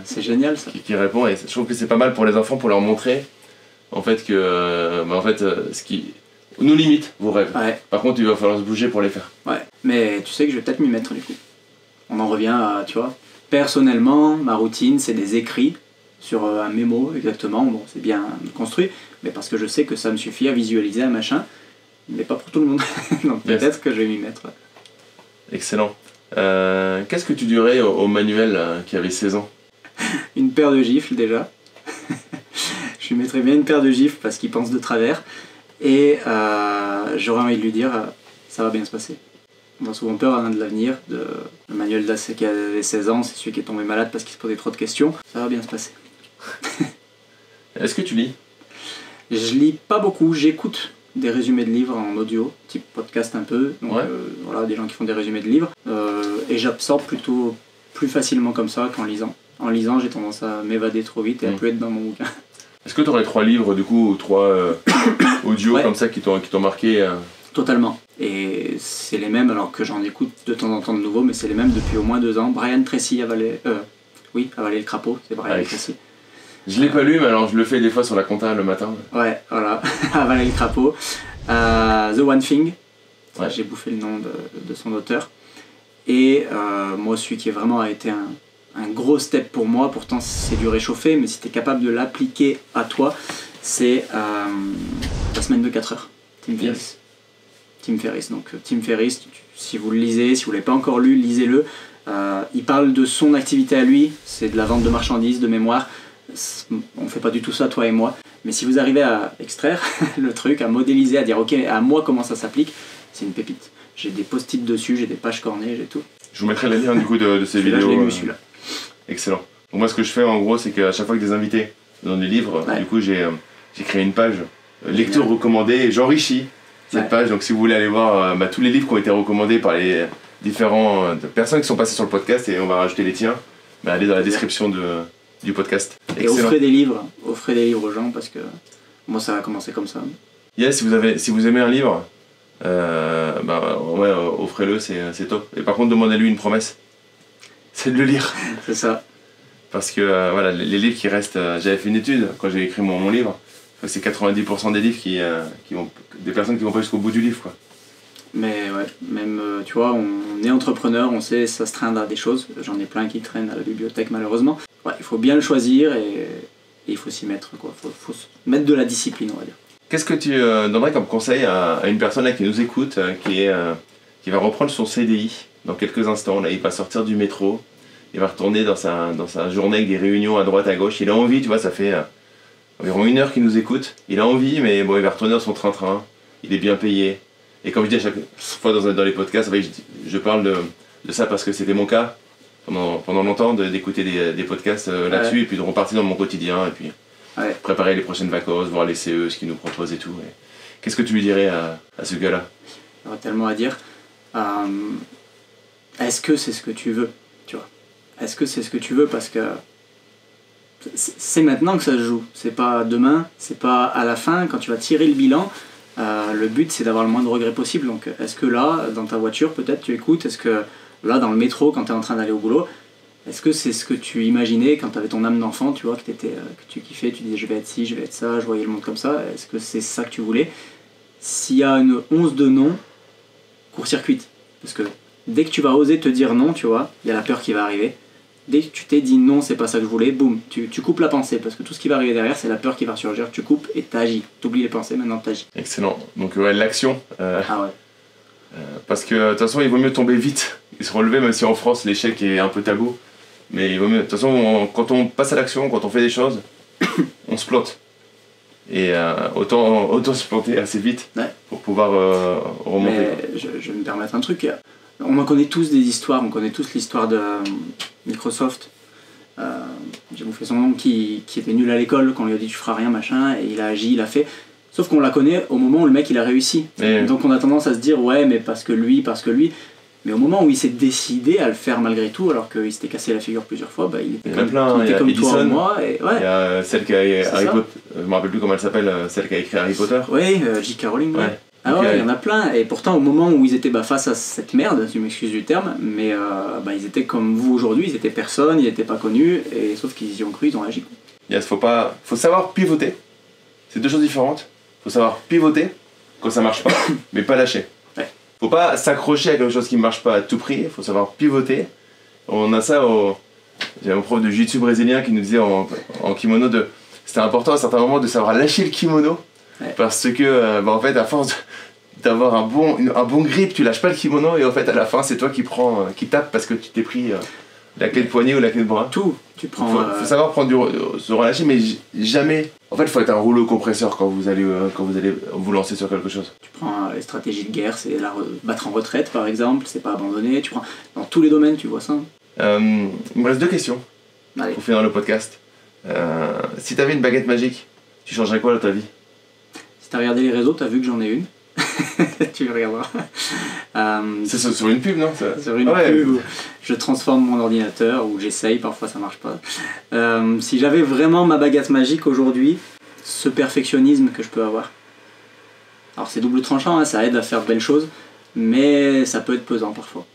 Speaker 1: c'est génial ça.
Speaker 2: Qui répond, et je trouve que c'est pas mal pour les enfants, pour leur montrer en fait que ce qui nous limite vos rêves.
Speaker 1: Ouais.
Speaker 2: Par contre, il va falloir se bouger pour les faire.
Speaker 1: Ouais, mais tu sais que je vais peut-être m'y mettre du coup. On en revient à, tu vois, personnellement, ma routine c'est des écrits sur un mémo exactement, bon c'est bien construit, mais parce que je sais que ça me suffit à visualiser un machin, mais pas pour tout le monde. Donc peut-être que je vais m'y mettre.
Speaker 2: Excellent. Qu'est-ce que tu dirais au Manuel qui avait 16 ans?
Speaker 1: Une paire de gifles déjà. Je lui mettrais bien une paire de gifles parce qu'il pense de travers, et j'aurais envie de lui dire ça va bien se passer. On a souvent peur de l'avenir. Le Manuel qui avait 16 ans, c'est celui qui est tombé malade parce qu'il se posait trop de questions. Ça va bien se passer.
Speaker 2: Est-ce que tu lis?
Speaker 1: Je lis pas beaucoup, j'écoute des résumés de livres en audio, type podcast un peu. Donc
Speaker 2: ouais.
Speaker 1: Voilà, des gens qui font des résumés de livres. Et j'absorbe plutôt plus facilement comme ça qu'en lisant. En lisant, j'ai tendance à m'évader trop vite et à plus être dans mon bouquin.
Speaker 2: Est-ce que tu aurais 3 livres du coup, ou 3 audios ouais. Comme ça qui t'ont marqué
Speaker 1: Totalement. Et c'est les mêmes, alors que j'en écoute de temps en temps de nouveau, mais c'est les mêmes depuis au moins 2 ans. Brian Tracy, Avaler le crapaud, c'est Brian Tracy.
Speaker 2: Je l'ai pas lu, mais alors je le fais des fois sur la compta le matin.
Speaker 1: Ouais, voilà, Avaler le crapaud. The One Thing,
Speaker 2: ouais.
Speaker 1: J'ai bouffé le nom de son auteur. Et moi, celui qui vraiment a été un gros step pour moi, pourtant c'est du réchauffé, mais si tu es capable de l'appliquer à toi, c'est la semaine de 4 heures. Tim Ferriss. Yes. Tim Ferriss. Donc Tim Ferriss, si vous le lisez, si vous ne l'avez pas encore lu, lisez-le. Il parle de son activité à lui, c'est de la vente de marchandises, de mémoire. On ne fait pas du tout ça, toi et moi. Mais si vous arrivez à extraire le truc, à modéliser, à dire ok, à moi comment ça s'applique, c'est une pépite. J'ai des post-it dessus, j'ai des pages cornées, j'ai tout.
Speaker 2: Je vous mettrai les liens du coup de ces vidéos.
Speaker 1: Je l'ai lu celui-là.
Speaker 2: Excellent. Donc moi ce que je fais en gros, c'est qu'à chaque fois que des invités donnent des livres, du coup j'ai créé une page lecture recommandée et j'enrichis cette page. Donc si vous voulez aller voir tous les livres qui ont été recommandés par les différentes personnes qui sont passées sur le podcast, et on va rajouter les tiens, allez dans la description du podcast.
Speaker 1: Et offrez des livres aux gens, parce que moi ça a commencé comme ça.
Speaker 2: Yes, si vous aimez un livre, offrez-le, c'est top. Et par contre, demandez-lui une promesse, c'est de le lire.
Speaker 1: C'est ça.
Speaker 2: Parce que voilà, les livres qui restent, j'avais fait une étude quand j'ai écrit mon livre, c'est 90% des livres qui vont, des personnes qui vont pas jusqu'au bout du livre, quoi.
Speaker 1: Mais ouais, même tu vois, on est entrepreneur, on sait s'astreindre à des choses. J'en ai plein qui traînent à la bibliothèque malheureusement. Ouais, il faut bien le choisir et il faut s'y mettre, quoi. Faut mettre de la discipline, on va dire.
Speaker 2: Qu'est-ce que tu donnerais comme conseil à une personne là, qui nous écoute, qui va reprendre son CDI dans quelques instants, là, il va sortir du métro, il va retourner dans sa journée avec des réunions à droite à gauche, il a envie, tu vois, ça fait environ 1 heure qu'il nous écoute. Il a envie, mais bon, il va retourner dans son train-train. Il est bien payé. Et comme je dis à chaque fois dans les podcasts, en fait, je parle de ça parce que c'était mon cas pendant longtemps, d'écouter des podcasts là-dessus, et puis de repartir dans mon quotidien, et puis préparer les prochaines vacances, voir les CE, ce qu'ils nous proposent et tout. Et qu'est-ce que tu lui dirais à ce gars-là?
Speaker 1: Il y aurait tellement à dire. Est-ce que c'est ce que tu veux, tu vois? Est-ce que c'est ce que tu veux? Parce que c'est maintenant que ça se joue. C'est pas demain, c'est pas à la fin, quand tu vas tirer le bilan. Le but, c'est d'avoir le moins de regrets possible. Donc, est-ce que là, dans ta voiture, peut-être, tu écoutes? Est-ce que là, dans le métro, quand tu es en train d'aller au boulot, est-ce que c'est ce que tu imaginais quand tu avais ton âme d'enfant, tu vois, que tu kiffais, tu disais je vais être ci, je vais être ça, je voyais le monde comme ça? Est-ce que c'est ça que tu voulais? S'il y a une once de non, court-circuite. Parce que dès que tu vas oser te dire non, tu vois, il y a la peur qui va arriver. Dès que tu t'es dit non, c'est pas ça que je voulais, boum, tu coupes la pensée, parce que tout ce qui va arriver derrière, c'est la peur qui va surgir, tu coupes et t'agis. T'oublies les pensées, maintenant t'agis.
Speaker 2: Excellent. Donc ouais, l'action.
Speaker 1: Ah ouais.
Speaker 2: Parce que de toute façon, il vaut mieux tomber vite et se relever, même si en France l'échec est un peu tabou. Mais il vaut mieux. De toute façon, quand on passe à l'action, quand on fait des choses, on se plante. Et autant se planter assez vite pour pouvoir remonter.
Speaker 1: Mais je vais me permettre un truc. On en connaît tous des histoires, on connaît tous l'histoire de Microsoft. J'ai bouffé son nom, qui était nul à l'école, quand on lui a dit tu feras rien, machin, et il a agi, il a fait. Sauf qu'on la connaît au moment où le mec il a réussi. Donc on a tendance à se dire ouais, mais parce que lui. Mais au moment où il s'est décidé à le faire malgré tout, alors qu'il s'était cassé la figure plusieurs fois, bah, il était comme toi ou moi. Et, ouais.
Speaker 2: Il y a celle qui a Harry Potter, je me rappelle plus comment elle s'appelle, celle qui a écrit Harry Potter.
Speaker 1: Oui, J.K. Rowling.
Speaker 2: Ouais.
Speaker 1: Ah ouais, il y en a plein. Et pourtant, au moment où ils étaient face à cette merde, si tu m'excuses du terme, mais ils étaient comme vous aujourd'hui, ils étaient personne, ils n'étaient pas connus, et sauf qu'ils y ont cru, ils ont agi.
Speaker 2: Yes, faut savoir pivoter. C'est deux choses différentes. Faut savoir pivoter quand ça marche pas, mais pas lâcher.
Speaker 1: Ouais.
Speaker 2: Faut pas s'accrocher à quelque chose qui ne marche pas à tout prix, faut savoir pivoter. On a ça j'ai un prof de jiu-jitsu brésilien qui nous disait en kimono c'était important à certains moments de savoir lâcher le kimono. Ouais. Parce que en fait à force d'avoir un bon grip, tu lâches pas le kimono et en fait à la fin c'est toi qui tape parce que tu t'es pris la clé de poignet ou la clé de bras.
Speaker 1: Tout, tu prends.
Speaker 2: Faut savoir se relâcher, mais jamais. En fait, il faut être un rouleau compresseur quand vous allez vous lancer sur quelque chose. Tu
Speaker 1: prends les stratégies de guerre, c'est battre en retraite par exemple, c'est pas abandonner. Tu prends dans tous les domaines, tu vois ça.
Speaker 2: Il me reste 2 questions pour finir le podcast. Si t'avais une baguette magique, tu changerais quoi dans ta vie?
Speaker 1: Si t'as regardé les réseaux, t'as vu que j'en ai une. Tu regarderas.
Speaker 2: C'est sur une pub, non?
Speaker 1: Sur une pub où je transforme mon ordinateur, ou j'essaye, parfois ça marche pas. Si j'avais vraiment ma baguette magique aujourd'hui, ce perfectionnisme que je peux avoir. Alors c'est double tranchant, hein, ça aide à faire de belles choses, mais ça peut être pesant parfois.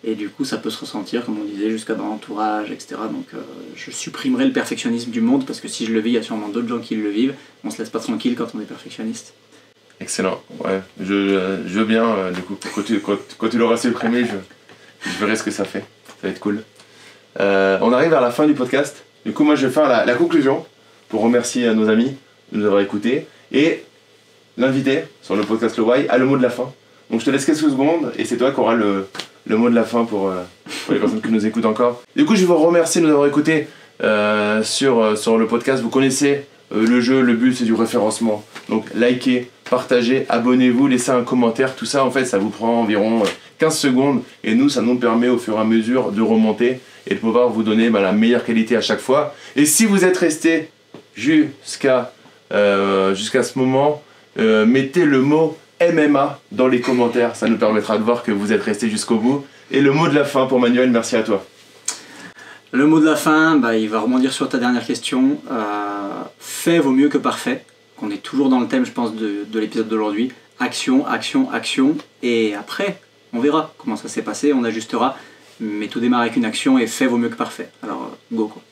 Speaker 1: Et du coup ça peut se ressentir, comme on disait, jusqu'à dans l'entourage, etc. Donc je supprimerai le perfectionnisme du monde, parce que si je le vis, il y a sûrement d'autres gens qui le vivent. On se laisse pas tranquille quand on est perfectionniste.
Speaker 2: Excellent, ouais, je veux bien, du coup, quand tu l'auras supprimé, je verrai ce que ça fait, ça va être cool. On arrive vers la fin du podcast, du coup moi je vais faire la conclusion, pour remercier nos amis de nous avoir écoutés, et l'invité sur le podcast Le Why a le mot de la fin. Donc je te laisse quelques secondes, et c'est toi qui auras le mot de la fin pour les personnes qui nous écoutent encore. Du coup je vais vous remercier de nous avoir écoutés sur le podcast. Vous connaissez le jeu, le but c'est du référencement, donc likez, partagez, abonnez-vous, laissez un commentaire, tout ça en fait ça vous prend environ 15 secondes et nous ça nous permet au fur et à mesure de remonter et de pouvoir vous donner la meilleure qualité à chaque fois. Et si vous êtes resté jusqu'à ce moment, mettez le mot MMA dans les commentaires, ça nous permettra de voir que vous êtes resté jusqu'au bout. Et le mot de la fin pour Manuel, merci à toi.
Speaker 1: Le mot de la fin, il va rebondir sur ta dernière question. Fait vaut mieux que parfait. On est toujours dans le thème, je pense, de l'épisode d'aujourd'hui. Action, action, action. Et après, on verra comment ça s'est passé, on ajustera. Mais tout démarre avec une action et fait vaut mieux que parfait. Alors, go quoi.